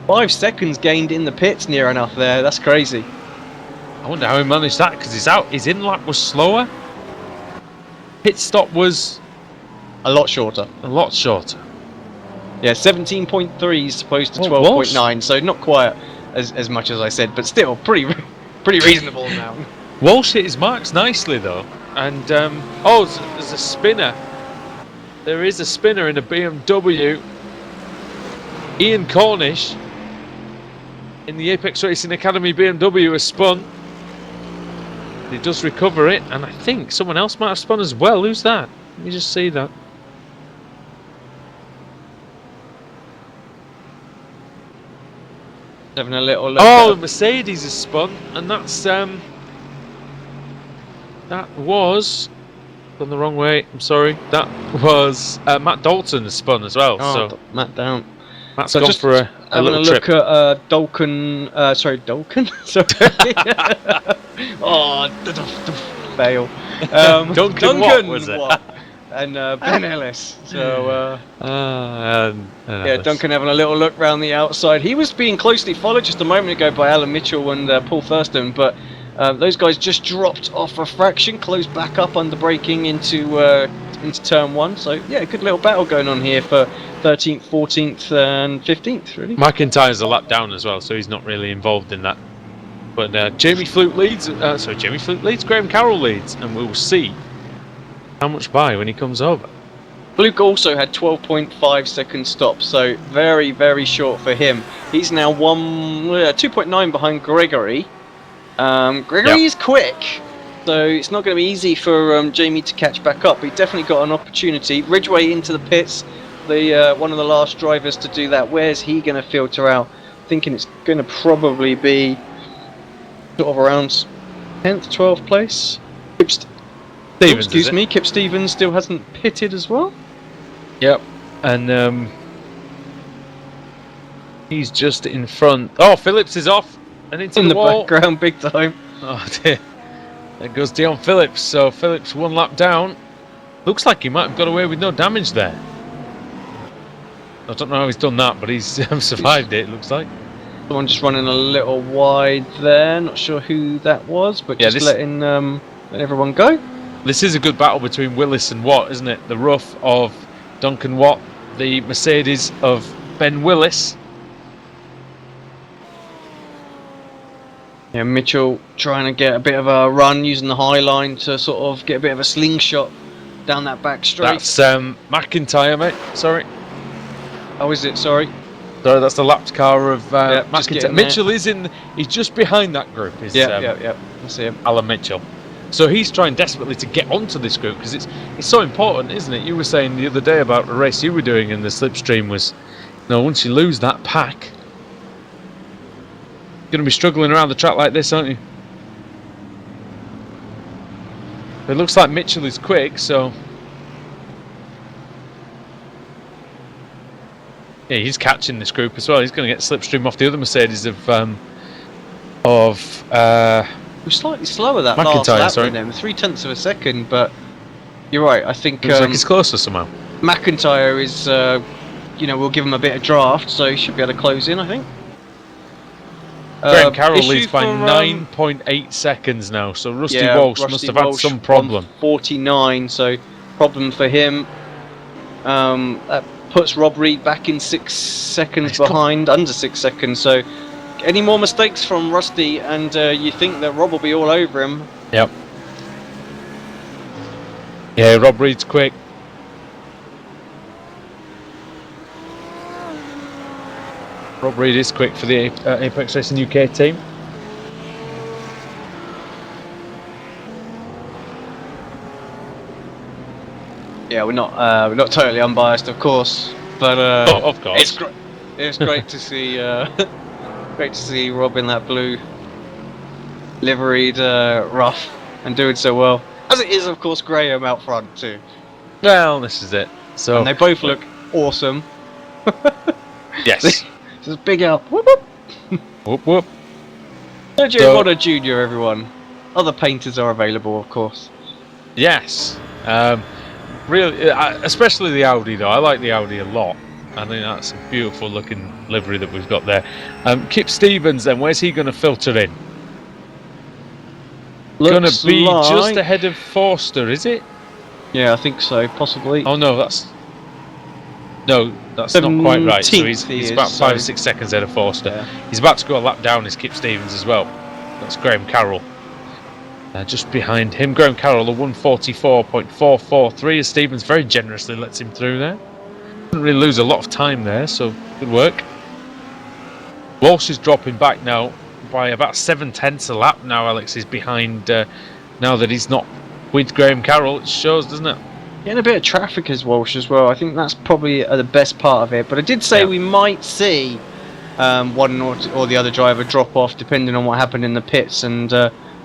5 seconds gained in the pits near enough there. That's crazy. I wonder how he managed that, because he's out. His in lap was slower. Pit stop was a lot shorter. Yeah, 17.3 as opposed to 12.9, so not quite as much as I said, but still pretty reasonable now. Walsh hit his marks nicely though, and there's a spinner. There is a spinner in a BMW. Ian Cornish in the Apex Racing Academy BMW has spun. He does recover it, and I think someone else might have spun as well. Who's that? Let me just see that. Having a little look. Oh, Mercedes has spun, and that's that was gone the wrong way. I'm sorry. That was Matt Dalton has spun as well. Oh, so Matt down. Matt's gone for having a look at Dolken. Sorry, Dolken. Sorry. Oh, fail. Duncan Watt, was it? Watt and Ben Ellis. So yeah, Ellis. Duncan having a little look round the outside. He was being closely followed just a moment ago by Alan Mitchell and Paul Thurston, but those guys just dropped off a fraction, closed back up under braking into turn 1. So yeah, good little battle going on here for 13th, 14th, and 15th. Really. McIntyre's a lap down as well, so he's not really involved in that. But Jamie Flute leads. Graham Carroll leads, and we'll see how much by when he comes over. Fluke also had 12.5 second stop, so very, very short for him. He's now 2.9 behind Gregory. Gregory is quick, so it's not going to be easy for Jamie to catch back up. But he definitely got an opportunity. Ridgway into the pits, one of the last drivers to do that. Where's he going to filter out? Thinking it's going to probably be sort of around 10th, 12th place. Kip Stevens still hasn't pitted as well. Yep, and he's just in front. Oh, Phillips is off and into in the wall. background, big time. Oh dear, there goes Dion Phillips. So Phillips 1 lap down. Looks like he might have got away with no damage there. I don't know how he's done that, but he's survived it. Looks like. Someone just running a little wide there. Not sure who that was, but just letting everyone go. This is a good battle between Willis and Watt, isn't it? The rough of Duncan Watt, the Mercedes of Ben Willis. Yeah, Mitchell trying to get a bit of a run using the high line to sort of get a bit of a slingshot down that back straight. That's McIntyre, mate. Sorry. Oh, is it? Sorry. Sorry, that's the lapped car of McIntyre. Mitchell there. is in. He's just behind that group. Yeah. I see him. Alan Mitchell. So he's trying desperately to get onto this group because it's so important, isn't it? You were saying the other day about a race you were doing in the slipstream was, once you lose that pack, you're going to be struggling around the track like this, aren't you? It looks like Mitchell is quick, so yeah, he's catching this group as well. He's going to get slipstream off the other Mercedes of We're slightly slower that McIntyre, last lap sorry. than him, 0.3 of a second, but you're right. I think looks like he's closer somehow. McIntyre is, we'll give him a bit of draft, so he should be able to close in, I think. Graham Carroll leads by for, 9.8 seconds now, so Rusty Walsh must have had some problem. 49, so problem for him. That puts Rob Reed back in 6 seconds behind, under 6 seconds, so any more mistakes from Rusty and you think that Rob will be all over him. Yep. Yeah, Rob Reed's quick. Rob Reed is quick for the Apex Racing UK team. Yeah, we're not totally unbiased, of course, but of course, it's great to see great to see Rob in that blue liveried rough and doing so well. As it is, of course, Graham out front too. Well, this is it. So and they both look awesome. Yes. Just big up. Whoop whoop. Whoop whoop. Sergio Motta Jr. Everyone. Other painters are available, of course. Yes. Really, especially the Audi though. I like the Audi a lot. I think that's a beautiful looking livery that we've got there. Kip Stevens then, where's he going to filter in? Going to be just ahead of Forster, is it? Yeah, I think so, possibly. Oh no, that's not quite right. So he's about 5 or 6 seconds ahead of Forster. Yeah. He's about to go a lap down as Kip Stevens as well. That's Graham Carroll. Just behind him, Graham Carroll, a 144.443 as Stevens very generously lets him through there. Didn't really lose a lot of time there, so good work. Walsh is dropping back now by about 7/10 a lap now. Alex is behind now that he's not with Graham Carroll. It shows, doesn't it? Getting a bit of traffic as Walsh as well. I think that's probably the best part of it. But I did say we might see one or the other driver drop off depending on what happened in the pits. And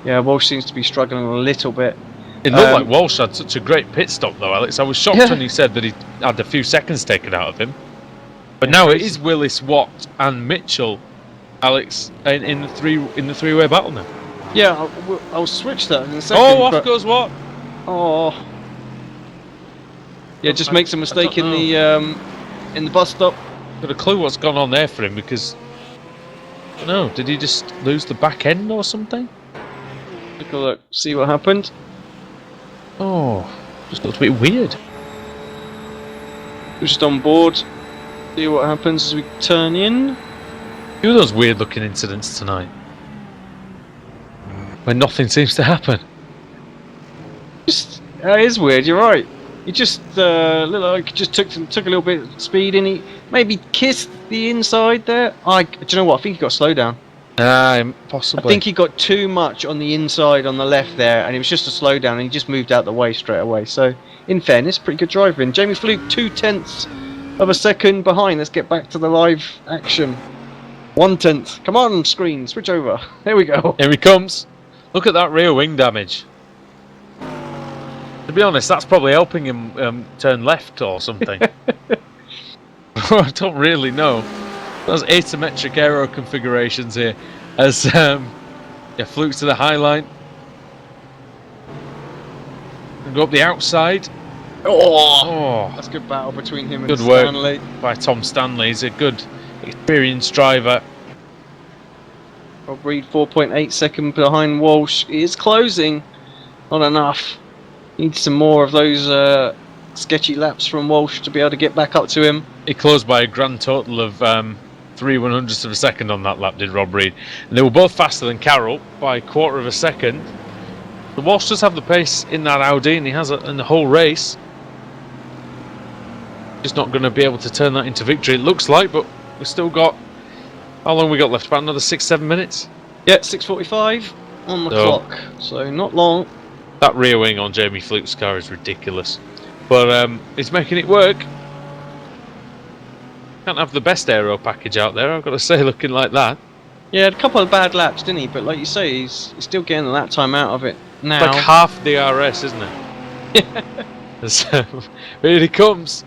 Walsh seems to be struggling a little bit. It looked like Walsh had such a great pit stop though, Alex. I was shocked when he said that he had a few seconds taken out of him. But now it is Willis, Watt, and Mitchell, Alex, in the three-way battle now. Yeah, I'll switch that in a second. Oh, off goes Watt. Oh. Yeah, just makes a mistake in the bus stop. Got a clue what's gone on there for him because. No, did he just lose the back end or something? Take a look, see what happened. Oh, just looks a bit weird. We're just on board. See what happens as we turn in. A few of those weird-looking incidents tonight, where nothing seems to happen. Just it is weird. You're right. He just took a little bit of speed and he maybe kissed the inside there. Do you know what? I think he got slow down. Possibly. I think he got too much on the inside on the left there, and it was just a slow down, and he just moved out the way straight away. So, in fairness, pretty good driving. Jamie Fluke 0.2 of a second behind. Let's get back to the live action. 0.1. Come on, screen, switch over. There we go. Here he comes. Look at that rear wing damage. To be honest, that's probably helping him turn left or something. I don't really know. Those asymmetric aero configurations here. As Fluke's to the high line. And go up the outside. Oh, that's a good battle between him and good Stanley. Work by Tom Stanley. He's a good, experienced driver. Rob Reed 4.8 seconds behind Walsh. He is closing. Not enough. Needs some more of those sketchy laps from Walsh to be able to get back up to him. He closed by a grand total of 3/100ths of a second on that lap, did Rob Reed. And they were both faster than Carroll by 1/4 of a second. The Walsh does have the pace in that Audi, and he has it in the whole race. Just not going to be able to turn that into victory, it looks like, but we've still got... How long we got left? About another 6-7 minutes? Yeah, 6:45 on the clock, so not long. That rear wing on Jamie Fluke's car is ridiculous. But he's making it work. Can't have the best aero package out there, I've got to say, looking like that. Yeah, had a couple of bad laps, didn't he? But like you say, he's still getting the lap time out of it now. It's like half the RS, isn't it? Yeah. Here he comes.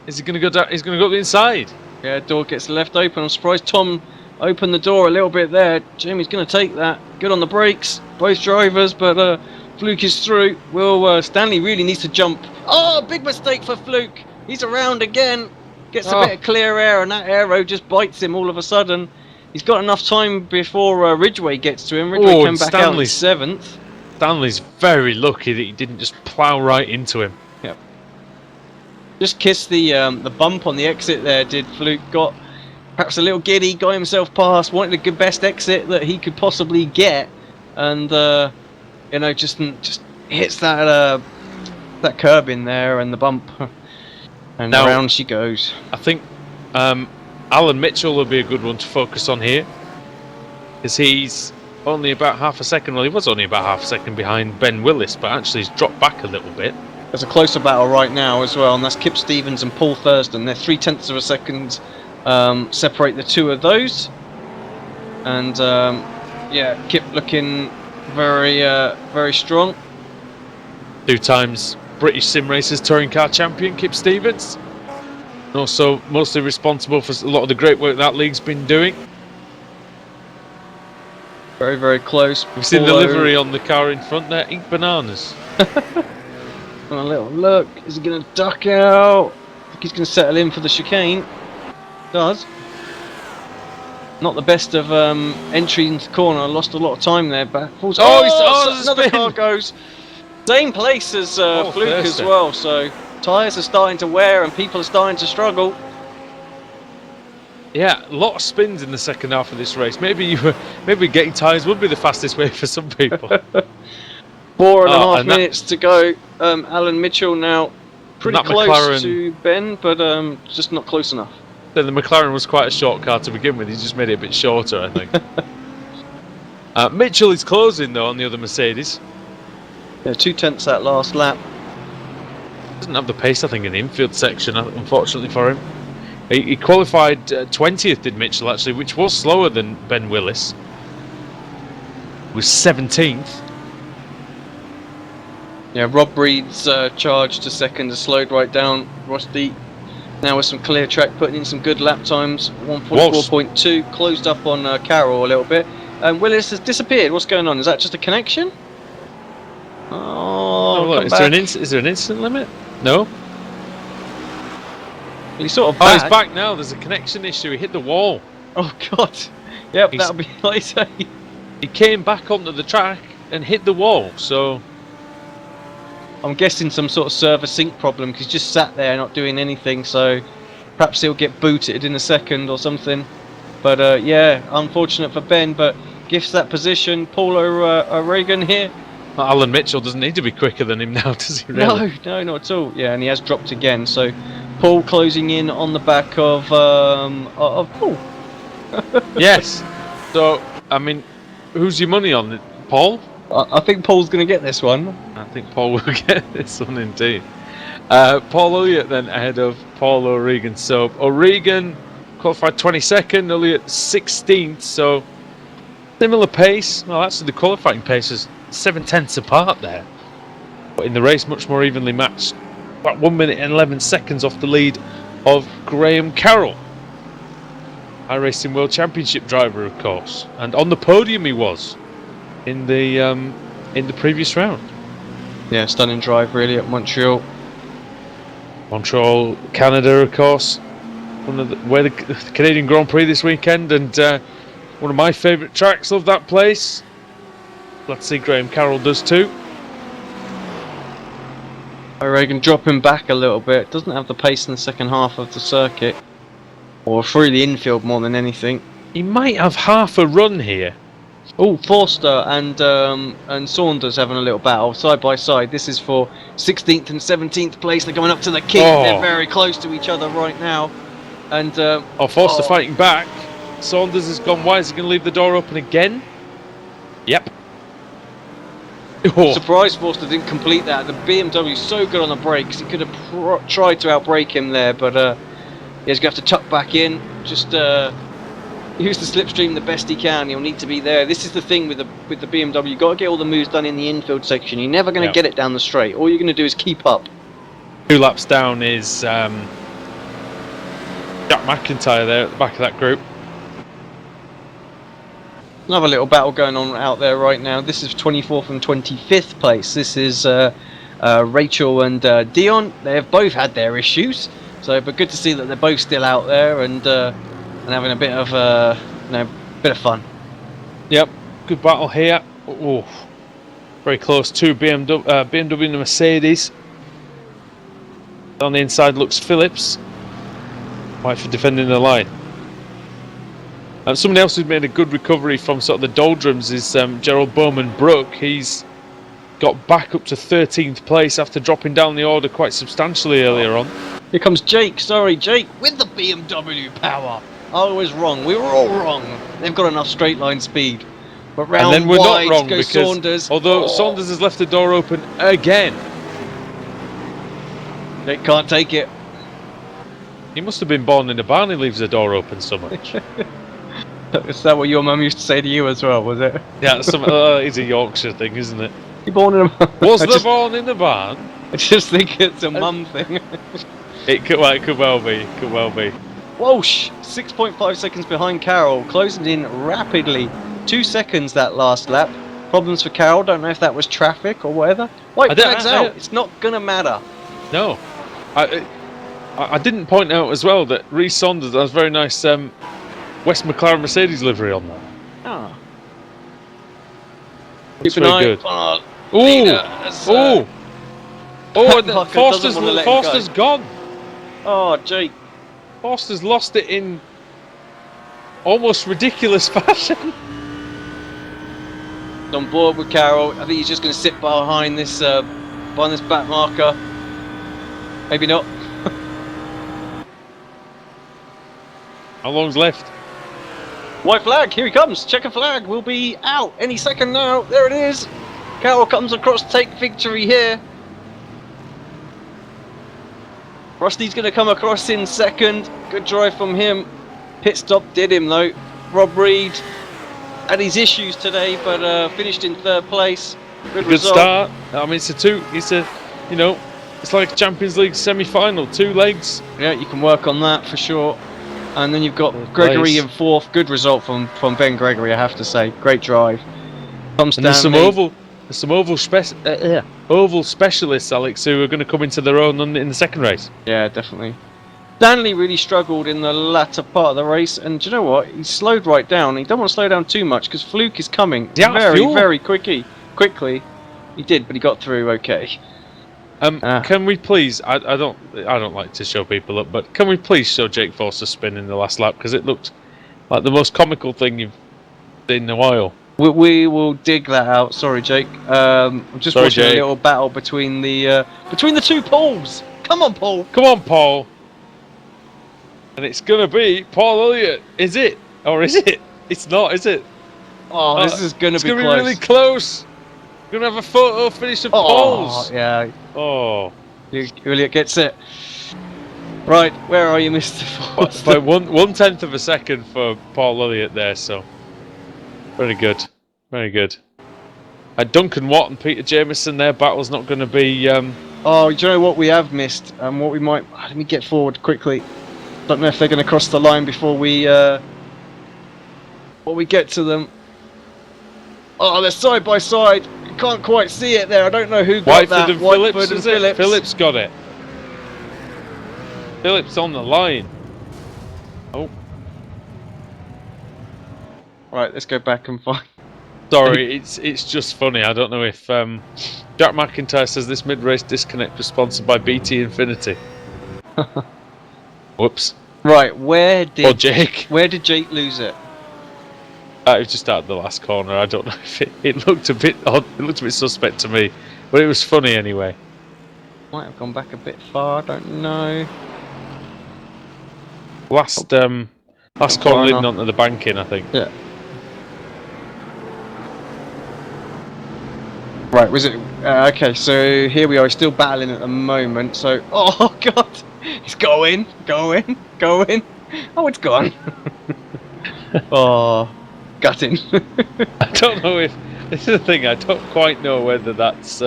Is he going to go down? He's going to go up the inside. Yeah, door gets left open. I'm surprised Tom opened the door a little bit there. Jamie's going to take that. Good on the brakes, both drivers, but Fluke is through. Will Stanley really needs to jump. Oh, big mistake for Fluke. He's around again. Gets a bit of clear air, and that aero just bites him all of a sudden. He's got enough time before Ridgway gets to him. Ridgway came back out in 7th. Stanley's very lucky that he didn't just plough right into him. Yep. Just kissed the bump on the exit there, did Fluke. Got perhaps a little giddy, got himself past, wanted the good best exit that he could possibly get, and just hits that curb in there and the bump, and now, around she goes. I think Alan Mitchell will be a good one to focus on here, because he's only about half a second. Well, he was only about half a second behind Ben Willis, but actually he's dropped back a little bit. There's a closer battle right now as well, and that's Kip Stevens and Paul Thurston. They're 0.3 of a second separate the two of those, and yeah, Kip looking very very strong. 2 times British Sim Racers Touring Car Champion Kip Stevens, and also mostly responsible for a lot of the great work that league's been doing. Very, very close. We've seen the livery on the car in front there, Ink Bananas. And a little look, is he going to duck out? I think he's going to settle in for the chicane. Does. Not the best of entry into the corner, lost a lot of time there, but falls. Another car goes. Same place as Fluke as well, so tyres are starting to wear and people are starting to struggle. Yeah, a lot of spins in the second half of this race. Maybe getting tyres would be the fastest way for some people. 4.5 minutes to go. Alan Mitchell now pretty close McLaren, to Ben, but just not close enough. Then the McLaren was quite a short car to begin with. He just made it a bit shorter, I think. Mitchell is closing though on the other Mercedes. Yeah, 0.2 that last lap. Doesn't have the pace, I think, in the infield section, unfortunately for him. He qualified 20th, did Mitchell, actually, which was slower than Ben Willis. He was 17th. Yeah, Rob Reed's charge to second has slowed right down. Rusty Now with some clear track, putting in some good lap times. 144.2, closed up on Carroll a little bit. And Willis has disappeared. What's going on? Is that just a connection? Oh, look, come is back. there an instant limit? No. He's sort of Oh, back. he's back now. There's a connection issue. He hit the wall. Oh God. Yep, He's- that'll be like I say. He came back onto the track and hit the wall. So I'm guessing some sort of server sync problem because he's just sat there not doing anything. So perhaps he'll get booted in a second or something. But yeah, unfortunate for Ben. But gifts that position. Paul O'Regan here. Alan Mitchell doesn't need to be quicker than him now, does he? Really? No, not at all. Yeah, and he has dropped again. So Paul closing in on the back of Paul. Yes. So I mean, who's your money on it, Paul? I think Paul's going to get this one. I think Paul will get this one indeed. Paul Elliott then ahead of Paul O'Regan. So O'Regan qualified 22nd, Elliott 16th. So similar pace. Well, actually the qualifying pace is 7/10 apart there. But in the race, much more evenly matched. About 1 minute and 11 seconds off the lead of Graham Carroll. iRacing World Championship driver, of course. And on the podium he was in the previous round. Yeah, stunning drive really at Montreal. Montreal, Canada, of course. Where the Canadian Grand Prix this weekend, and one of my favourite tracks. Love that place. Let's see, Graham Carroll does too. O'Regan dropping back a little bit. Doesn't have the pace in the second half of the circuit, or through the infield more than anything. He might have half a run here. Oh, Forster and Saunders having a little battle side by side. This is for 16th and 17th place. They're going up to the kick. Oh. They're very close to each other right now. And Forster fighting back. Saunders has gone wide. Is he going to leave the door open again? Yep. Oh. Surprised Forster didn't complete that. The BMW is so good on the brakes. He could have tried to outbrake him there, but he's going to have to tuck back in. Just use the slipstream the best he can. He'll need to be there. This is the thing with the BMW. You've got to get all the moves done in the infield section. You're never going to get it down the straight. All you're going to do is keep up. 2 laps down is Jack McIntyre there at the back of that group. Another little battle going on out there right now. This is 24th and 25th place. This is Rachel and Dion. They have both had their issues, but good to see that they're both still out there and having a bit of bit of fun. Yep, good battle here. Oh, very close to BMW and Mercedes. On the inside looks Phillips. White for defending the line. And somebody else who's made a good recovery from sort of the doldrums is Gerald Bowman Brook. He's got back up to 13th place after dropping down the order quite substantially earlier on. Here comes Jake. Sorry, Jake with the BMW power. I was wrong. We were all wrong. They've got enough straight line speed. But round and then we're wide not wrong goes because Saunders. although Saunders has left the door open again. Jake can't take it. He must have been born in a barn. He leaves the door open so much. Is that what your mum used to say to you as well, was it? Yeah, it's a Yorkshire thing, isn't it? You born in a Was the born in the barn? I just think it's a mum thing. It could well be. Could well be. Whoosh! 6.5 seconds behind Carroll, closing in rapidly. 2 seconds that last lap. Problems for Carroll. Don't know if that was traffic or whatever. White flag's out. It's not gonna matter. No, I didn't point out as well that Reece Saunders has very nice West McLaren Mercedes livery on that. Ah. Looks Keep an eye very good. on our Ooh, leader as, and Parker Forster's doesn't wanna let him Forster's go. gone. Oh, Jake. Forster's lost it in almost ridiculous fashion. On board with Carroll. I think he's just going to sit behind this back marker. Maybe not. How long's left? White flag, here he comes. Checker flag will be out any second now. There it is. Carroll comes across to take victory here. Rusty's going to come across in second. Good drive from him. Pit stop did him though. Rob Reed had his issues today, but finished in third place. Good result. Start. I mean, it's a It's like Champions League semi-final, 2 legs. Yeah, you can work on that for sure. And then you've got Third Gregory place. in 4th. Good result from Ben Gregory, I have to say. Great drive. Tom And there's some Stanley. oval specialists, Alex, who are going to come into their own in the second race. Yeah, definitely. Stanley really struggled in the latter part of the race, and do you know what? He slowed right down. He don't want to slow down too much because Fluke is coming very quickly. He did, but he got through okay. Can we please? I don't like to show people up, but can we please show Jake Forster spin in the last lap, because it looked like the most comical thing you've seen in a while. We will dig that out. Sorry, Jake. I'm just watching a little battle between the 2 Pauls. Come on, Paul. Come on, Paul. And it's gonna be Paul Elliott. Is it? Or is it? It's not, is it? Oh, this is gonna be close. It's gonna be really close. We're gonna have a photo finish of Paul's. Yeah. Oh. Elliott gets it. Right, where are you, Mr. Forster? By 1/10 of a second for Paul Elliott there, so very good. Very good. Duncan Watt and Peter Jameson, their battle's not gonna be Oh, do you know what we have missed? What we might... Let me get forward quickly. Don't know if they're going to cross the line before we get to them. Oh, they're side by side. You can't quite see it there. I don't know who got that. And Phillips, is it? Phillips got it. Phillips on the line. Oh. Right, let's go back and find... Sorry, it's just funny. I don't know if Jack McIntyre says this mid-race disconnect was sponsored by BT Infinity. Whoops. Right, where did Jake lose it? It was just out of the last corner. I don't know if it looked a bit odd. It looked a bit suspect to me, but it was funny anyway. Might have gone back a bit far. I don't know. Last corner leading onto the banking, I think. Yeah. Right, was it? Okay, so here we are, still battling at the moment. So, oh god, it's going. Oh, it's gone. Oh, gutting. I don't know if this is the thing. I don't quite know whether that's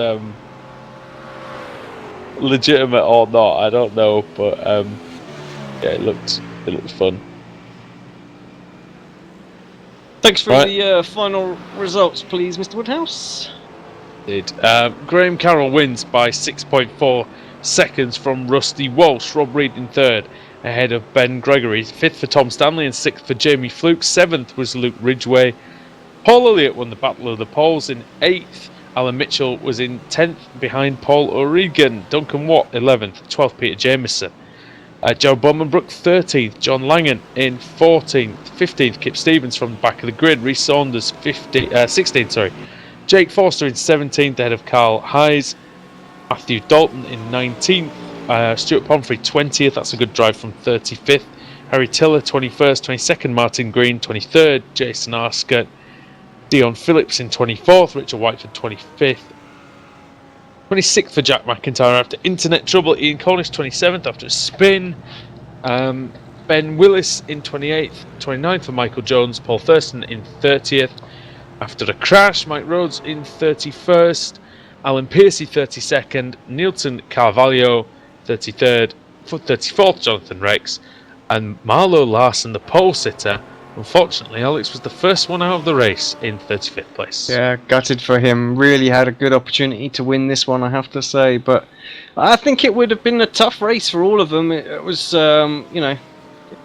legitimate or not. I don't know, but yeah, it looked fun. Thanks for the final results, please, Mr. Woodhouse. Graham Carroll wins by 6.4 seconds from Rusty Walsh. Rob Reed in 3rd, ahead of Ben Gregory. 5th for Tom Stanley and 6th for Jamie Fluke. 7th was Luke Ridgway. Paul Elliott won the Battle of the Poles in 8th. Alan Mitchell was in 10th behind Paul O'Regan. Duncan Watt 11th. 12th Peter Jameson. Joe Bowmanbrook 13th. John Langan in 14th. 15th Kip Stevens from the back of the grid. Rhys Saunders 16th. Sorry. Jake Forster in 17th ahead of Carl Hayes. Matthew Dalton in 19th. Stuart Pomfrey 20th. That's a good drive from 35th. Harry Tiller 21st. 22nd Martin Green 23rd. Jason Arscott. Dion Phillips in 24th. Richard Whiteford 25th. 26th for Jack McIntyre after internet trouble. Ian Cornish 27th after a spin. Ben Willis in 28th. 29th for Michael Jones. Paul Thurston in 30th. After a crash, Mike Rhodes in 31st, Alan Piercy 32nd, Nielsen Carvalho 33rd, 34th Jonathan Rex, and Marlo Larson, the pole sitter. Unfortunately, Alex was the first one out of the race in 35th place. Yeah, gutted for him. Really had a good opportunity to win this one, I have to say. But I think it would have been a tough race for all of them. It was, it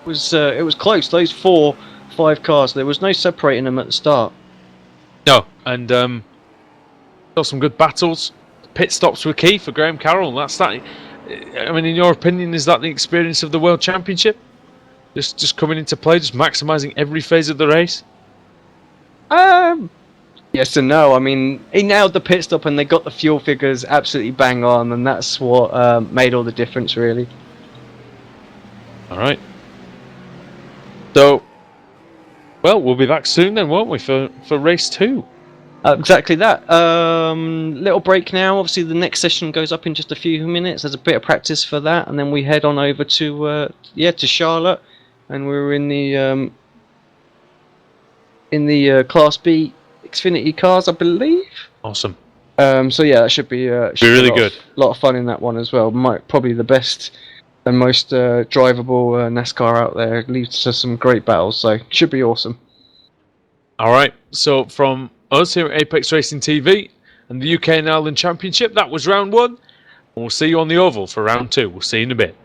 was close. Those 4-5 cars, there was no separating them at the start. No, and saw some good battles. Pit stops were key for Graham Carroll. That's that. I mean, in your opinion, is that the experience of the World Championship? Just coming into play, just maximising every phase of the race? Yes and no. I mean, he nailed the pit stop and they got the fuel figures absolutely bang on, and that's what made all the difference, really. Alright. So, well, we'll be back soon then, won't we, for race 2? Exactly that. Little break now. Obviously, the next session goes up in just a few minutes. There's a bit of practice for that, and then we head on over to Charlotte, and we're in the Class B Xfinity cars, I believe. Awesome. So yeah, that should be really a good. Lot of fun in that one as well. Probably the best and most drivable NASCAR out there. Leads to some great battles, so should be awesome. All right. So from us here at Apex Racing TV and the UK and Ireland Championship, that was round 1. And we'll see you on the oval for round 2. We'll see you in a bit.